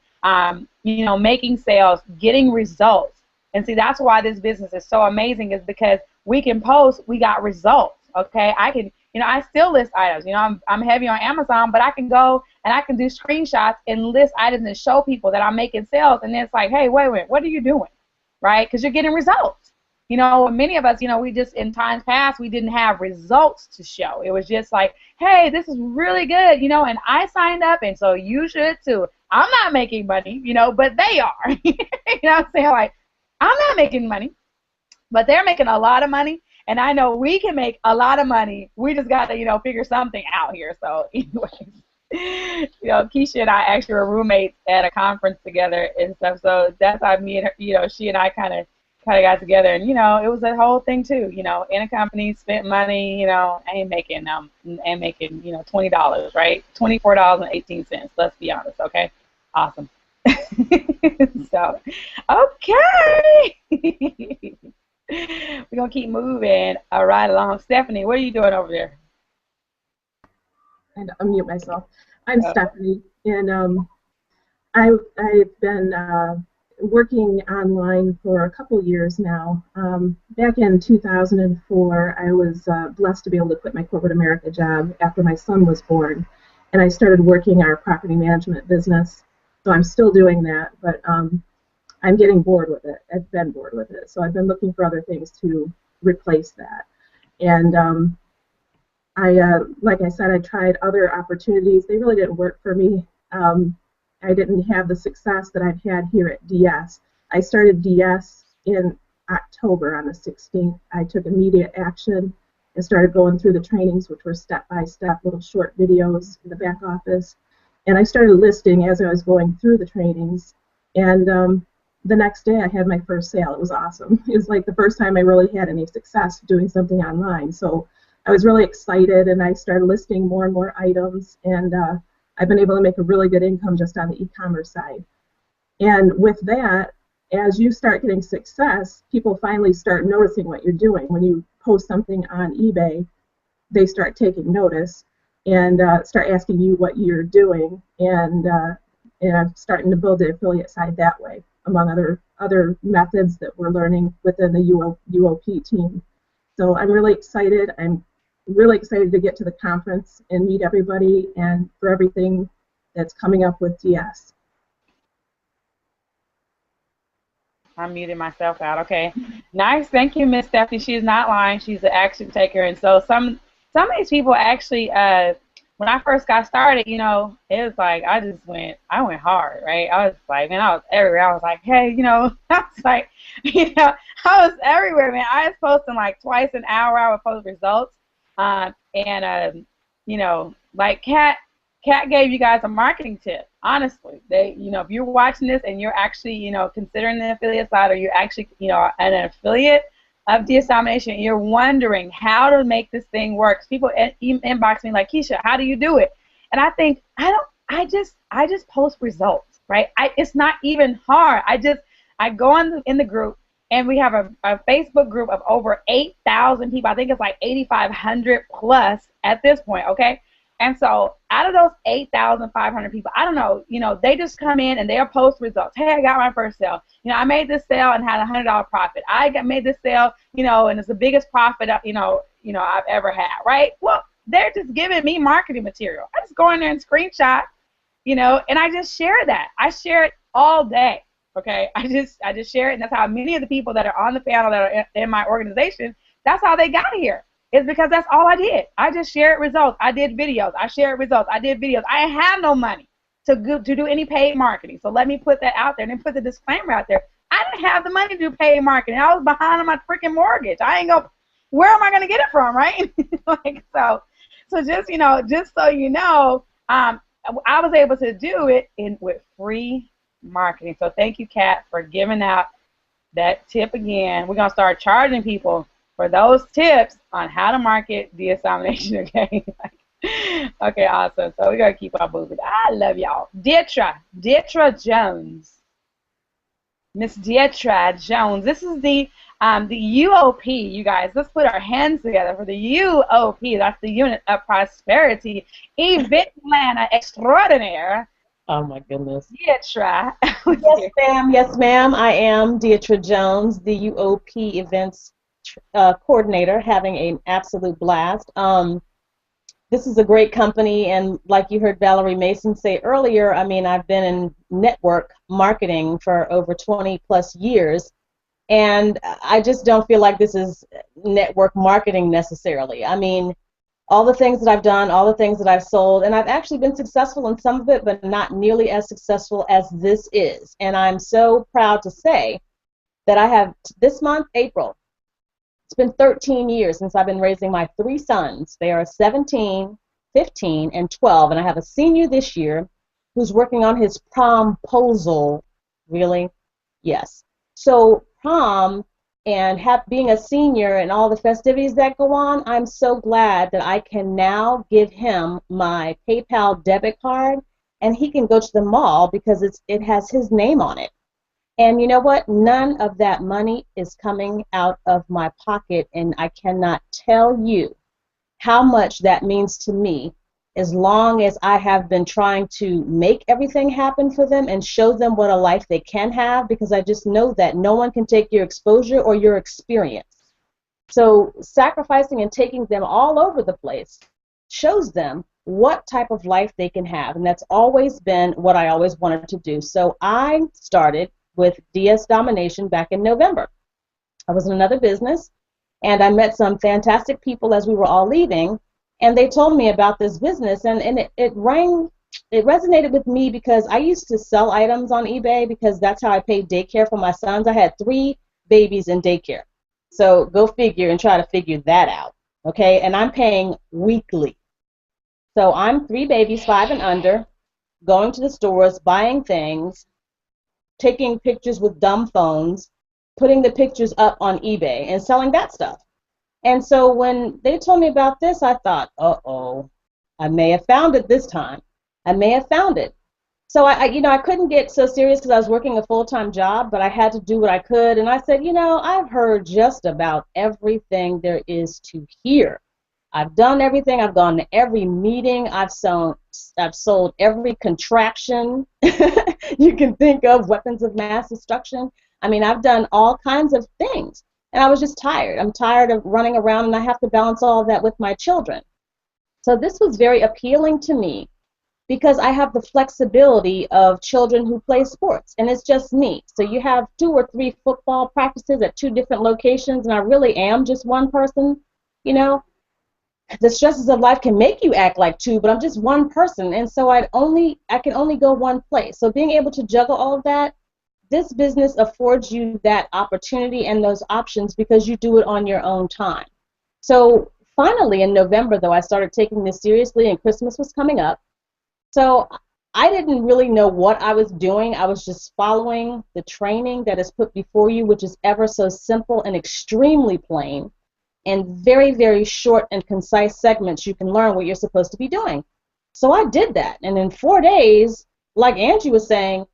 making sales, getting results. And see, that's why this business is so amazing, is because we can post, we got results. Okay, I can, I still list items. I'm heavy on Amazon, but I can go and I can do screenshots and list items and show people that I'm making sales. And then it's like, hey, wait a minute, what are you doing? Right? Because you're getting results. Many of us, we just, in times past, we didn't have results to show. It was just like, hey, this is really good, and I signed up, and so you should too. I'm not making money, but they are. You know what I'm saying? Like, I'm not making money, but they're making a lot of money, and I know we can make a lot of money. We just got to, figure something out here. So, anyways, Keisha and I actually were roommates at a conference together and stuff. So that's how me and her, she and I kind of got together, and it was a whole thing too. In a company, spent money. Ain't making $20, right? $24.18. Let's be honest, okay? Awesome. So, okay, we're gonna keep moving right along. Stephanie, what are you doing over there? I had to unmute myself. I'm Oh, Stephanie, and I've been working online for a couple years now. Back in 2004, I was blessed to be able to quit my corporate America job after my son was born, and I started working our property management business. So I'm still doing that, but I'm getting bored with it. I've been bored with it, so I've been looking for other things to replace that. And like I said, I tried other opportunities. They really didn't work for me. I didn't have the success that I've had here at DS. I started DS in October on the 16th. I took immediate action and started going through the trainings, which were step-by-step little short videos in the back office. And I started listing as I was going through the trainings. And the next day I had my first sale. It was awesome. It was like the first time I really had any success doing something online. So I was really excited, and I started listing more and more items. And I've been able to make a really good income just on the e-commerce side. And with that, as you start getting success, people finally start noticing what you're doing. When you post something on eBay, they start taking notice and start asking you what you're doing, and starting to build the affiliate side that way, among other methods that we're learning within the UOP team. So I'm really excited. I'm really excited to get to the conference and meet everybody, and for everything that's coming up with DS. I muted myself out. Okay. Nice. Thank you, Miss Stephanie. She's not lying. She's an action taker. And so some of these people actually, when I first got started, you know, it was like I went hard, right? I was like, man, I was everywhere. I was like, hey, you know, I was like, you know, I was everywhere, man. I was posting like twice an hour. I would post results. You know, like Kat gave you guys a marketing tip. Honestly, you know, if you're watching this and you're actually, you know, considering the affiliate side, or you're actually, you know, an affiliate of DS Domination, you're wondering how to make this thing work. People inbox me like, Keisha, how do you do it? And I think I just post results, right? It's not even hard. I go in the group, and we have a Facebook group of over 8,000 people. I think it's like 8,500 plus at this point, okay? And so out of those 8,500 people, I don't know, you know, they just come in and they'll post results. Hey, I got my first sale. You know, I made this sale and had a $100 profit. Made this sale, you know, and it's the biggest profit, you know, I've ever had, right? Well, they're just giving me marketing material. I just go in there and screenshot, you know, and I just share that. I share it all day, okay? I just share it, and that's how many of the people that are on the panel that are in my organization, that's how they got here. It's because that's all I did. I just shared results. I did videos. I shared results. I did videos. I have no money to do any paid marketing. So let me put that out there and then put the disclaimer out there. I didn't have the money to do paid marketing. I was behind on my freaking mortgage. Where am I going to get it from, right? Like, so just, you know, just so you know, I was able to do it with free marketing. So thank you, Kat, for giving out that tip again. We're going to start charging people for those tips on how to market DS Domination, okay? Okay, awesome. So we're going to keep on moving. I love y'all. Dietra Jones. Miss Dietra Jones. This is the UOP, you guys. Let's put our hands together for the UOP. That's the Unit of Prosperity Event Planner Extraordinaire. Oh my goodness. Dietra. Yes, ma'am. Yes, ma'am. I am Dietra Jones, the UOP Events coordinator, having an absolute blast. This is a great company, and like you heard Valerie Mason say earlier, I mean, I've been in network marketing for over 20 plus years, and I just don't feel like this is network marketing necessarily. I mean, all the things that I've done, all the things that I've sold, and I've actually been successful in some of it, but not nearly as successful as this is. And I'm so proud to say that I have, this month, April, it's been 13 years since I've been raising my 3 sons. They are 17, 15, and 12, and I have a senior this year who's working on his promposal. Really? Yes. So prom and being a senior and all the festivities that go on, I'm so glad that I can now give him my PayPal debit card, and he can go to the mall because it has his name on it. And you know what? None of that money is coming out of my pocket, and I cannot tell you how much that means to me, as long as I have been trying to make everything happen for them and show them what a life they can have, because I just know that no one can take your exposure or your experience. So sacrificing and taking them all over the place shows them what type of life they can have, and that's always been what I always wanted to do. So I started with DS Domination back in November. I was in another business, and I met some fantastic people as we were all leaving, and they told me about this business, and it resonated with me because I used to sell items on eBay because that's how I paid daycare for my sons. I had 3 babies in daycare. So go figure and try to figure that out, okay? And I'm paying weekly. So I'm 3 babies, 5 and under. going to the stores, buying things, taking pictures with dumb phones, putting the pictures up on eBay and selling that stuff. And so when they told me about this, I thought, uh-oh, I may have found it this time. I may have found it. So I couldn't get so serious because I was working a full-time job, but I had to do what I could. And I said, I've heard just about everything there is to hear. I've done everything. I've gone to every meeting. I've sold every contraption you can think of, weapons of mass destruction. I mean, I've done all kinds of things. And I was just tired. I'm tired of running around, and I have to balance all of that with my children. So this was very appealing to me because I have the flexibility of children who play sports, and it's just me. So you have 2 or 3 football practices at 2 different locations, and I really am just one person. The stresses of life can make you act like 2, but I'm just one person, and so I can only go one place. So being able to juggle all of that, this business affords you that opportunity and those options because you do it on your own time. So finally in November, though, I started taking this seriously, and Christmas was coming up. So I didn't really know what I was doing. I was just following the training that is put before you, which is ever so simple and extremely plain. And very, very short and concise segments, you can learn what you're supposed to be doing. So I did that. And in 4 days, like Angie was saying,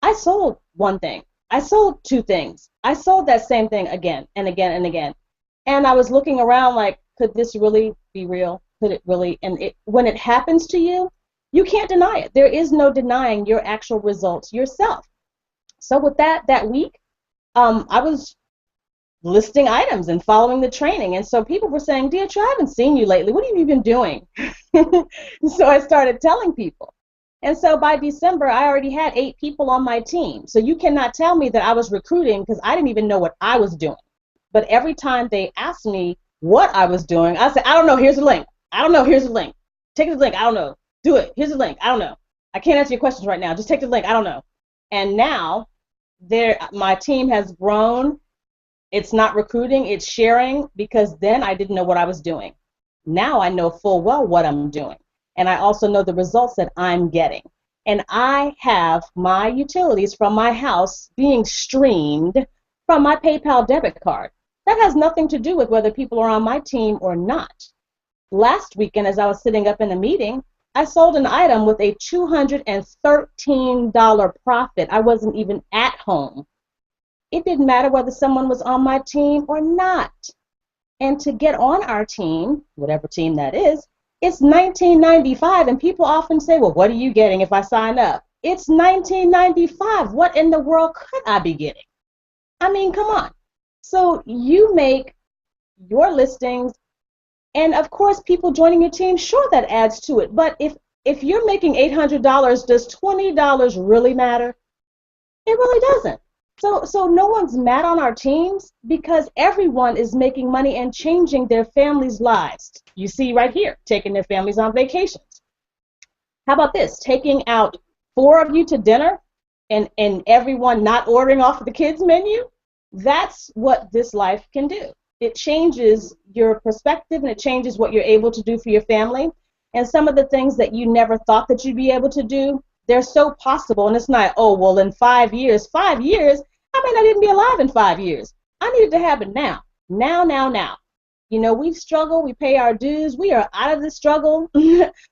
I sold one thing. I sold 2 things. I sold that same thing again and again and again. And I was looking around like, could this really be real? Could it really? And when it happens to you, you can't deny it. There is no denying your actual results yourself. So with that week, I was listing items and following the training. And so people were saying, Deirdre, I haven't seen you lately. What have you been doing? So I started telling people. And so by December, I already had 8 people on my team. So you cannot tell me that I was recruiting because I didn't even know what I was doing. But every time they asked me what I was doing, I said, I don't know, here's the link. I don't know, here's the link. Take the link, I don't know. Do it, here's the link, I don't know. I can't answer your questions right now. Just take the link, I don't know. And now my team has grown. It's not recruiting, it's sharing, because then I didn't know what I was doing. Now I know full well what I'm doing. And I also know the results that I'm getting. And I have my utilities from my house being streamed from my PayPal debit card. That has nothing to do with whether people are on my team or not. Last weekend, as I was sitting up in a meeting, I sold an item with a $213 profit. I wasn't even at home. It didn't matter whether someone was on my team or not. And to get on our team, whatever team that is, it's $19.95, and people often say, well, what are you getting if I sign up? It's $19.95. What in the world could I be getting? I mean, come on. So you make your listings, and of course, people joining your team, sure, that adds to it. But if you're making $800, does $20 really matter? It really doesn't. So no one's mad on our teams because everyone is making money and changing their families' lives. You see right here, taking their families on vacations. How about this? Taking out 4 of you to dinner and everyone not ordering off of the kids' menu? That's what this life can do. It changes your perspective, and it changes what you're able to do for your family. And some of the things that you never thought that you'd be able to do, they're so possible. And it's not, oh, well, in 5 years, I may not even be alive in 5 years. I need it to happen now. Now. You know, we've struggled, we pay our dues, we are out of the struggle.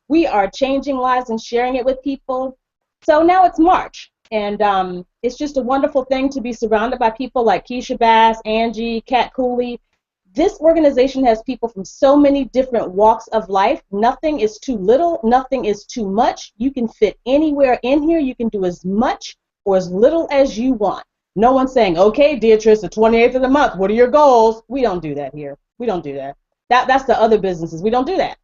We are changing lives and sharing it with people. So now it's March, and it's just a wonderful thing to be surrounded by people like Keisha Bass, Angie, Kat Cooley. This organization has people from so many different walks of life. Nothing is too little, nothing is too much. You can fit anywhere in here. You can do as much or as little as you want. No one's saying, okay, Deirdre, it's the 28th of the month. What are your goals? We don't do that here. We don't do that. That's the other businesses. We don't do that.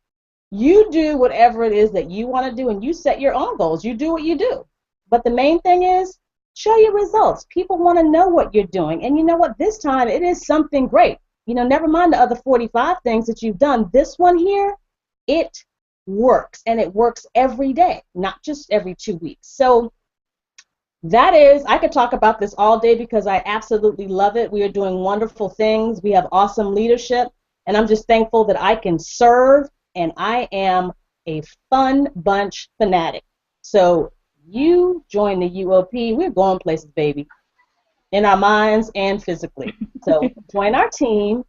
You do whatever it is that you want to do, and you set your own goals. You do what you do. But the main thing is, show your results. People want to know what you're doing. And you know what? This time, it is something great. You know, never mind the other 45 things that you've done. This one here, it works. And it works every day, not just every 2 weeks. So that is, I could talk about this all day because I absolutely love it. We are doing wonderful things. We have awesome leadership, and I'm just thankful that I can serve, and I am a fun bunch fanatic. So you join the UOP, we're going places, baby, in our minds and physically. So join our team.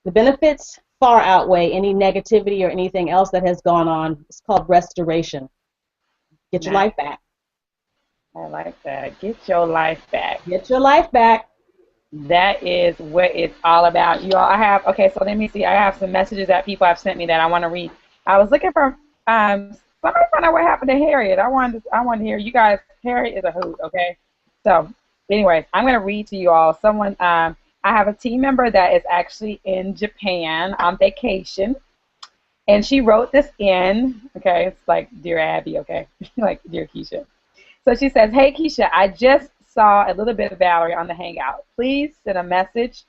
The benefits far outweigh any negativity or anything else that has gone on. It's called restoration. Get your Nice. life back. I like that. Get your life back. Get your life back. That is what it's all about. You all, I have, okay, so let me see. I have some messages that people have sent me that I want to read. I was looking for, somebody find out what happened to Harriet. I wanted to hear you guys. Harriet is a hoot, okay? So, anyways, I'm going to read to you all. I have a team member that is actually in Japan on vacation, and she wrote this in, okay? It's like, Dear Abby, okay? Like, Dear Keisha. So she says, hey, Keisha, I just saw a little bit of Valerie on the Hangout. Please send a message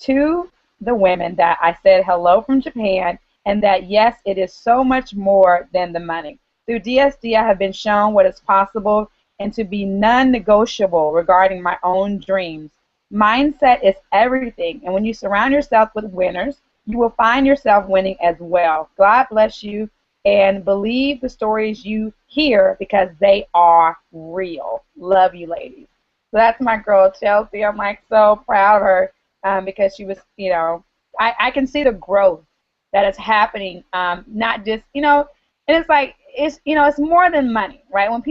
to the women that I said hello from Japan and that, yes, it is so much more than the money. Through DSD, I have been shown what is possible and to be non-negotiable regarding my own dreams. Mindset is everything, and when you surround yourself with winners, you will find yourself winning as well. God bless you, and believe the stories you hear because they are real. Love you, ladies. So that's my girl, Chelsea. I'm like so proud of her because she was, I can see the growth that is happening, not just, and it's like, it's more than money, right? When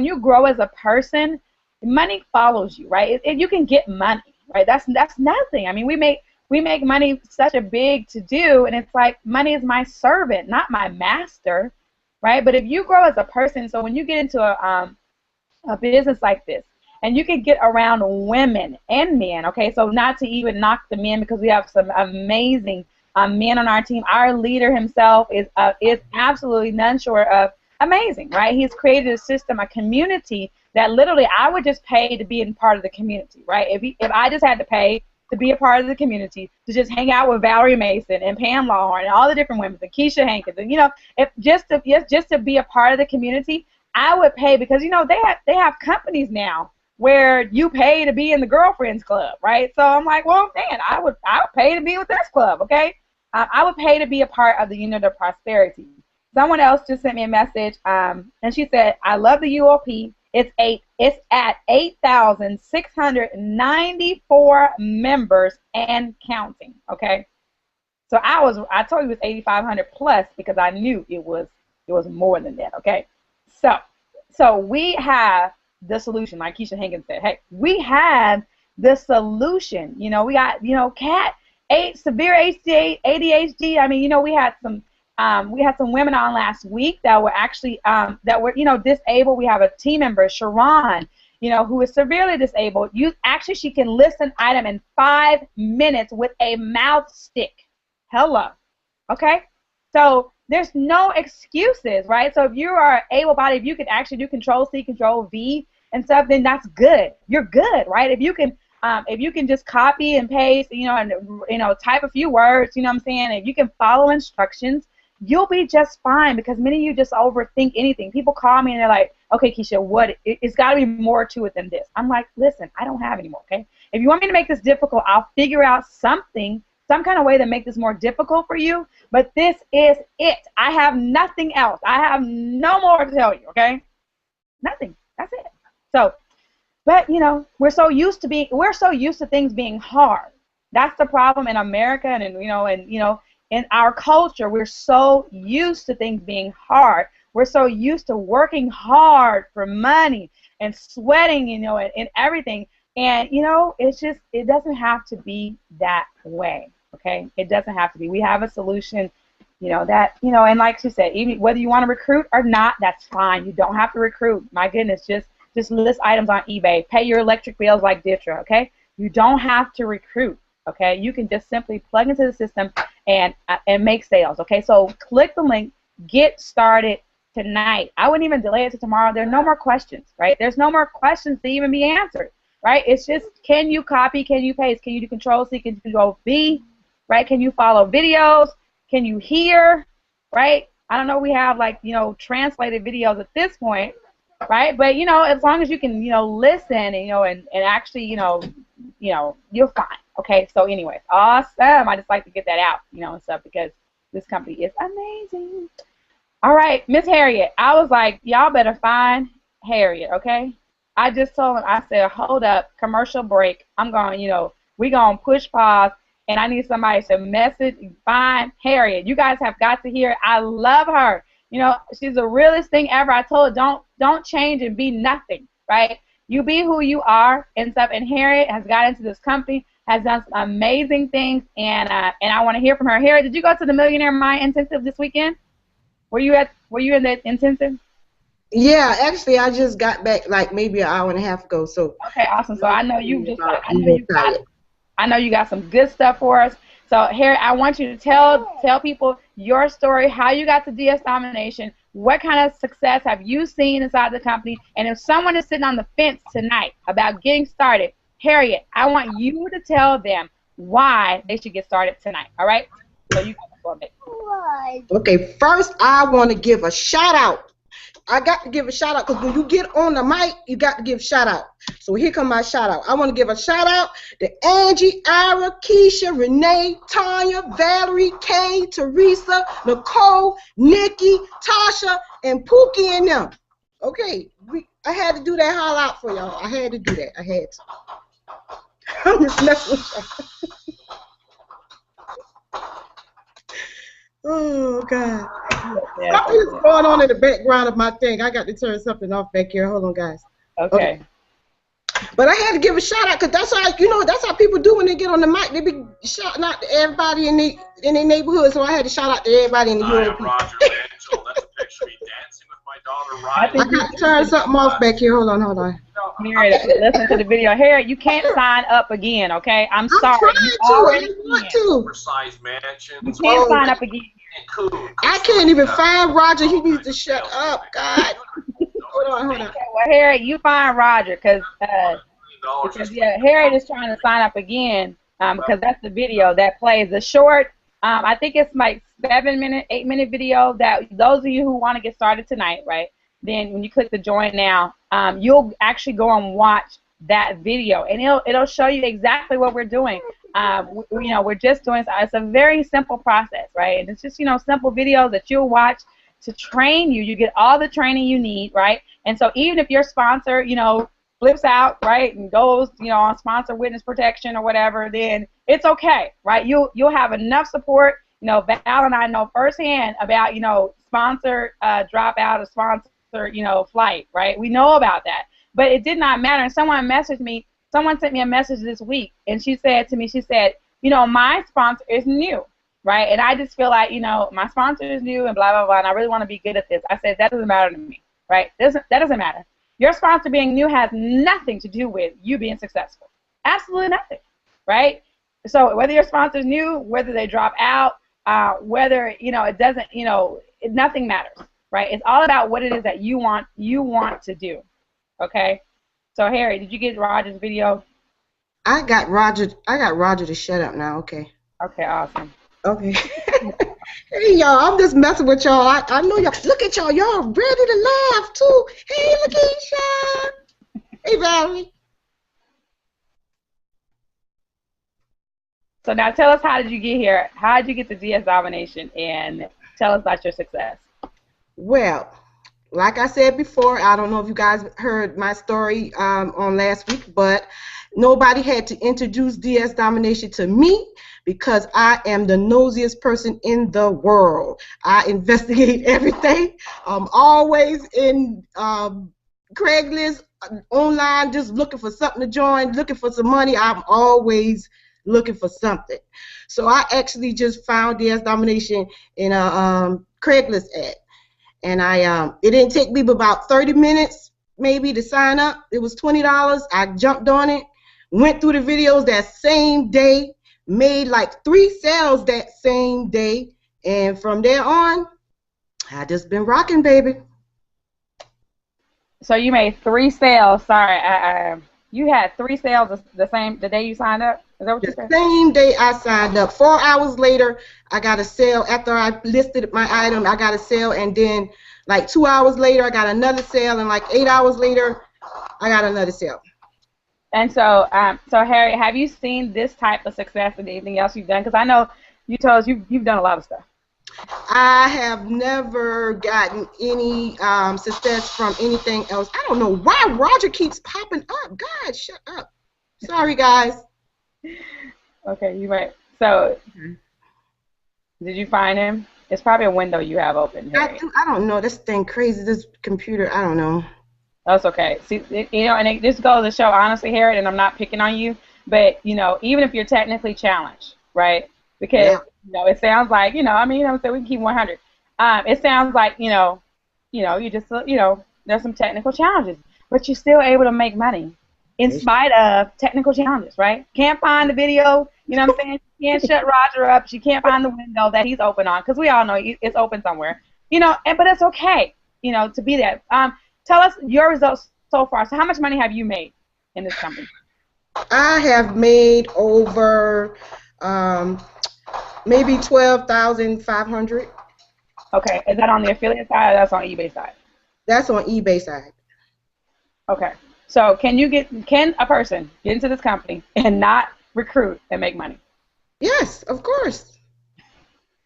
you grow as a person, money follows you, right? You can get money, right? That's nothing. I mean, we make money such a big to do, and it's like money is my servant, not my master, right? But if you grow as a person, so when you get into a business like this, and you can get around women and men, okay? So not to even knock the men because we have some amazing men on our team. Our leader himself is absolutely none short of amazing, right? He's created a system, a community that literally I would just pay to be in part of the community, right? If I just had to pay to be a part of the community, to just hang out with Valerie Mason and Pam Lawhorn and all the different women, and Keisha Hankins, and if just to be a part of the community, I would pay because they have companies now where you pay to be in the girlfriends club, right? So I'm like, well, man, I would pay to be with this club, okay? I would pay to be a part of the Unit of Prosperity. Someone else just sent me a message, and she said, I love the UOP. It's at 8,694 members and counting, okay? So I told you it was 8,500 plus because I knew it was more than that, okay? So we have the solution, like Keisha Hankins said. Hey, we have the solution. We got, Cat, severe ADHD. I mean, we had some women on last week that were actually disabled. We have a team member, Sharon, who is severely disabled. She can list an item in 5 minutes with a mouth stick. Hello, okay? So there's no excuses, right? So if you are able-bodied, if you can actually do Control-C, Control-V and stuff, then that's good. You're good, right? If you can just copy and paste, and type a few words, you know what I'm saying? If you can follow instructions, you'll be just fine because many of you just overthink anything. People call me and they're like, okay, Keisha, it's got to be more to it than this. I'm like, listen, I don't have any more, okay? If you want me to make this difficult, I'll figure out some kind of way to make this more difficult for you, but this is it. I have nothing else. I have no more to tell you, okay? Nothing. That's it. So, but we're so used to things being hard. That's the problem in America, and in our culture, we're so used to things being hard. We're so used to working hard for money and sweating, and everything. And it doesn't have to be that way. Okay, it doesn't have to be. We have a solution, and like she said, even whether you want to recruit or not, that's fine. You don't have to recruit. My goodness, just list items on eBay. Pay your electric bills like Ditra, okay? You don't have to recruit, okay? You can just simply plug into the system and make sales, okay? So click the link, get started tonight. I wouldn't even delay it to tomorrow. There are no more questions, right? There's no more questions to even be answered, right? It's just, can you copy, can you paste, can you do Control-C, can you Control-V, right? Can you follow videos? Can you hear, right? I don't know, we have translated videos at this point, right? But as long as you can listen and actually you're fine. Okay, so anyways, awesome. I just like to get that out and stuff because this company is amazing. All right, Miss Harriet. I was like, y'all better find Harriet, okay? I just told him, I said, hold up, commercial break. I'm going, we going to push pause, and I need somebody to message, find Harriet. You guys have got to hear it. I love her. She's the realest thing ever. I told her, don't change and be nothing, right? You be who you are and stuff. And Harriet has got into this company, has done some amazing things, and I want to hear from her. Harriet, did you go to the Millionaire Mind Intensive this weekend? Were you in that intensive? Yeah, actually, I just got back like maybe an hour and a half ago. So okay, awesome. So I know I know you got some good stuff for us. So Harriet, I want you to tell people your story, how you got to DS Domination, what kind of success have you seen inside the company, and if someone is sitting on the fence tonight about getting started, Harriet, I want you to tell them why they should get started tonight. All right? So you go for a bit. Okay, first I want to give a shout out. I got to give a shout out because when you get on the mic, you got to give shout out. So here come my shout out. I want to give a shout out to Angie, Ira, Keisha, Renee, Tanya, Valerie, Kay, Teresa, Nicole, Nikki, Tasha, and Pookie and them. Okay, I had to do that holler out for y'all. I had to do that. I had to. I'm just messing with y'all. Oh, God. Something is going on in the background of my thing. I got to turn something off back here. Hold on, guys. Okay. But I had to give a shout out because that's how people do when they get on the mic. They be shouting out to everybody in their neighborhood. So I had to shout out to everybody in the hood. I am Roger Angel. That's a picture of me dancing with my daughter Riley. I got to turn something off back here. Hold on. Harriet, listen to the video. Harriet, you can't sign up again, okay? I'm sorry. I want to. Oversized mansion. You can't sign up again. I can't even find Roger. He needs to shut up, God. Hold on. Okay, well, Harriet, you find Roger because Harriet is trying to sign up again because that's the video that plays. The short, I think it's like 8-minute video that those of you who want to get started tonight, right? Then when you click the join now, you'll actually go and watch that video, and it'll show you exactly what we're doing. We're just doing, it's a very simple process, right? And it's just, simple videos that you'll watch to train you. You get all the training you need, right? And so even if your sponsor, flips out, right, and goes, on sponsor witness protection or whatever, then it's okay, right? You'll have enough support. Val and I know firsthand about, sponsor dropout or sponsor, flight, right? We know about that. But it did not matter. And someone sent me a message this week, and she said to me, my sponsor is new, right? And I just feel like, my sponsor is new and blah, blah, blah, and I really want to be good at this. I said, that doesn't matter to me, right? That doesn't matter. Your sponsor being new has nothing to do with you being successful. Absolutely nothing, right? So whether your sponsor is new, whether they drop out, whether, it doesn't, nothing matters, right? It's all about what it is that you want to do, okay? So, Harry, did you get Roger's video? I got Roger to shut up now. Okay. Okay, awesome. Okay. Hey, y'all, I'm just messing with y'all. I know y'all. Look at y'all. Y'all ready to laugh, too. Hey, Lakeisha. Hey, Valerie. So now tell us, how did you get here? How did you get to DS Domination? And tell us about your success. Well, like I said before, I don't know if you guys heard my story on last week, but nobody had to introduce DS Domination to me because I am the nosiest person in the world. I investigate everything. I'm always in Craigslist, online, just looking for something to join, looking for some money. I'm always looking for something. So I actually just found DS Domination in a Craigslist ad. And it didn't take me but about 30 minutes maybe to sign up. It was $20. I jumped on it, went through the videos that same day, made like 3 sales that same day, and from there on, I just been rocking, baby. So you made 3 sales. Sorry, you had 3 sales the day you signed up? Is that what you said? The same day I signed up. 4 hours later, I got a sale. After I listed my item, I got a sale, and then like 2 hours later, I got another sale, and like 8 hours later, I got another sale. And so, Harry, have you seen this type of success in anything else you've done? Because I know you told us you've done a lot of stuff. I have never gotten any success from anything else. I don't know why Roger keeps popping up. God, shut up. Sorry, guys. Okay, you might. So, did you find him? It's probably a window you have open. I don't know. This thing crazy. This computer. I don't know. That's okay. See, and it just goes to show, honestly, Harriet, and I'm not picking on you, but even if you're technically challenged, right? Because it sounds like so we can keep 100. It sounds like you just there's some technical challenges, but you're still able to make money in spite of technical challenges, right? Can't find the video, you know what I'm saying? She can't shut Roger up. She can't find the window that he's open on, because we all know it's open somewhere, but it's okay, to be that. Tell us your results so far. So how much money have you made in this company? I have made over maybe 12,500. Okay, is that on the affiliate side or that's on eBay side? That's on eBay side. Okay, so can a person get into this company and not recruit and make money? Yes, of course.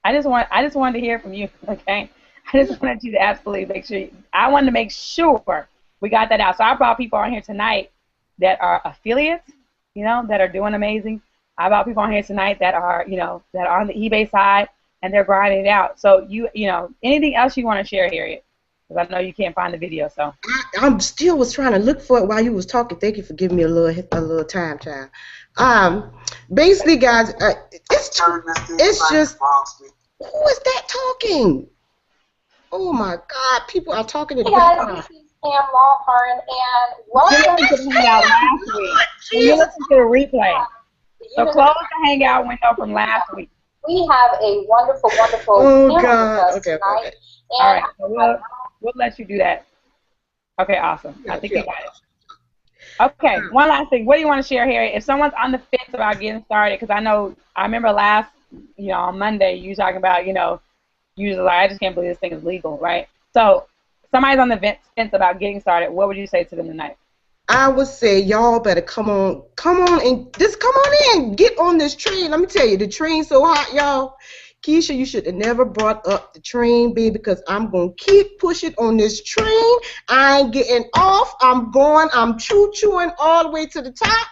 I just wanted to hear from you, okay? I just wanted you to absolutely make sure. I wanted to make sure we got that out. So I brought people on here tonight that are affiliates, that are doing amazing. I brought people on here tonight that are, that are on the eBay side and they're grinding it out. So anything else you want to share, Harriet? Because I know you can't find the video. So I'm still was trying to look for it while you was talking. Thank you for giving me a little time, child. Basically, guys, it's just who is that talking? Oh my God! People are talking to Hey guys, this is Sam Lawhorn, and welcome to the Hangout last week. You listen to the replay. So close the Hangout window from last week. We have a wonderful, wonderful panel with us okay, tonight. okay. All right, so we'll let you do that. Okay, awesome. I think you got it. Okay, one last thing. What do you want to share, Harriet? If someone's on the fence about getting started, because I remember last, on Monday, you talking about, usually like, I just can't believe this thing is legal, right? So somebody's on the fence about getting started. What would you say to them tonight? I would say y'all better come on and just come on in, get on this train. Let me tell you, the train's so hot, y'all. Keisha, you should have never brought up the train, baby, because I'm going to keep pushing on this train. I ain't getting off. I'm choo-chooing all the way to the top.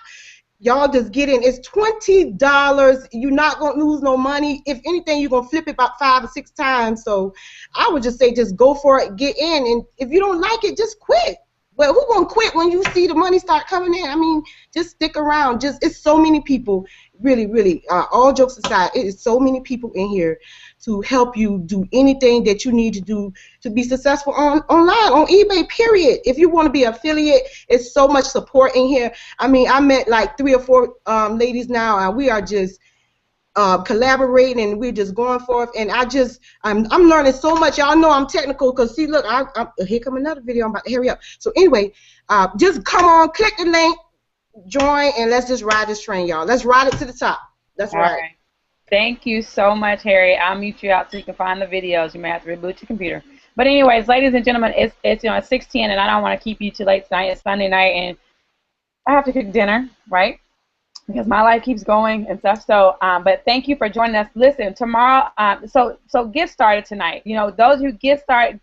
Y'all just get in. It's $20. You're not going to lose no money. If anything, you're going to flip it about 5 or 6 times. So I would just say just go for it, get in. And if you don't like it, just quit. Well, who going to quit when you see the money start coming in? I mean, just stick around. It's so many people, really, really, all jokes aside, it is so many people in here to help you do anything that you need to do to be successful online, on eBay, period. If you want to be an affiliate, it's so much support in here. I mean, I met like 3 or 4 ladies now, and we are just collaborating, and we're just going forth, and I'm learning so much. Y'all know I'm technical, because see, look, here come another video. I'm about to hurry up. So anyway, just come on, click the link, join, and let's just ride this train, y'all. Let's ride it to the top. That's right. All right. Thank you so much, Harry. I'll mute you out so you can find the videos. You may have to reboot your computer. But anyways, ladies and gentlemen, it's 6:10, and I don't want to keep you too late tonight. It's Sunday night, and I have to cook dinner, right? Because my life keeps going and stuff. So, but thank you for joining us. Listen, tomorrow, so get started tonight. Those who get started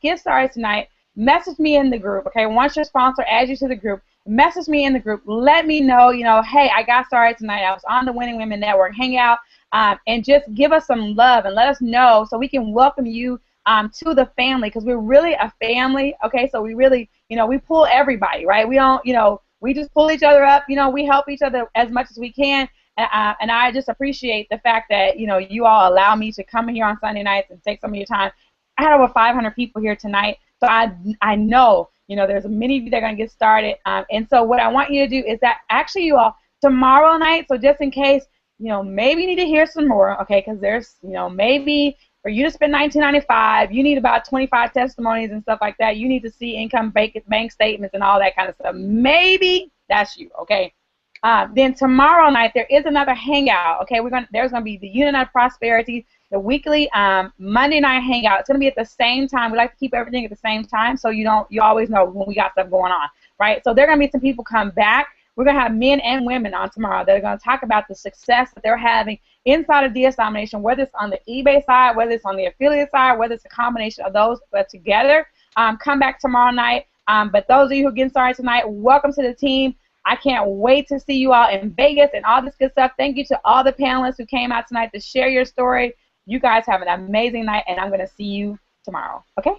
tonight, message me in the group, okay? Once your sponsor adds you to the group, message me in the group. Let me know, hey, I got started tonight. I was on the Winning Women Network Hangout, and just give us some love and let us know so we can welcome you to the family, because we're really a family, okay? So we really, we pull everybody, right? We don't, we just pull each other up. We help each other as much as we can. And I just appreciate the fact that, you all allow me to come here on Sunday nights and take some of your time. I had over 500 people here tonight. So I know, there's many of you that are going to get started. And so what I want you to do is that actually you all, tomorrow night, so just in case, maybe you need to hear some more, okay, because there's, maybe for you to spend $19.95, you need about 25 testimonies and stuff like that. You need to see income bank statements and all that kind of stuff. Maybe that's you, okay? Then tomorrow night there is another hangout, okay? There's gonna be the Unit of Prosperity, the weekly Monday night hangout. It's gonna be at the same time. We like to keep everything at the same time, so you always know when we got stuff going on, right? So there are gonna be some people come back We're going to have men and women on tomorrow that are going to talk about the success that they're having inside of DS Domination, whether it's on the eBay side, whether it's on the affiliate side, whether it's a combination of those but together. Come back tomorrow night. But those of you who are getting started tonight, welcome to the team. I can't wait to see you all in Vegas and all this good stuff. Thank you to all the panelists who came out tonight to share your story. You guys have an amazing night, and I'm going to see you tomorrow. Okay?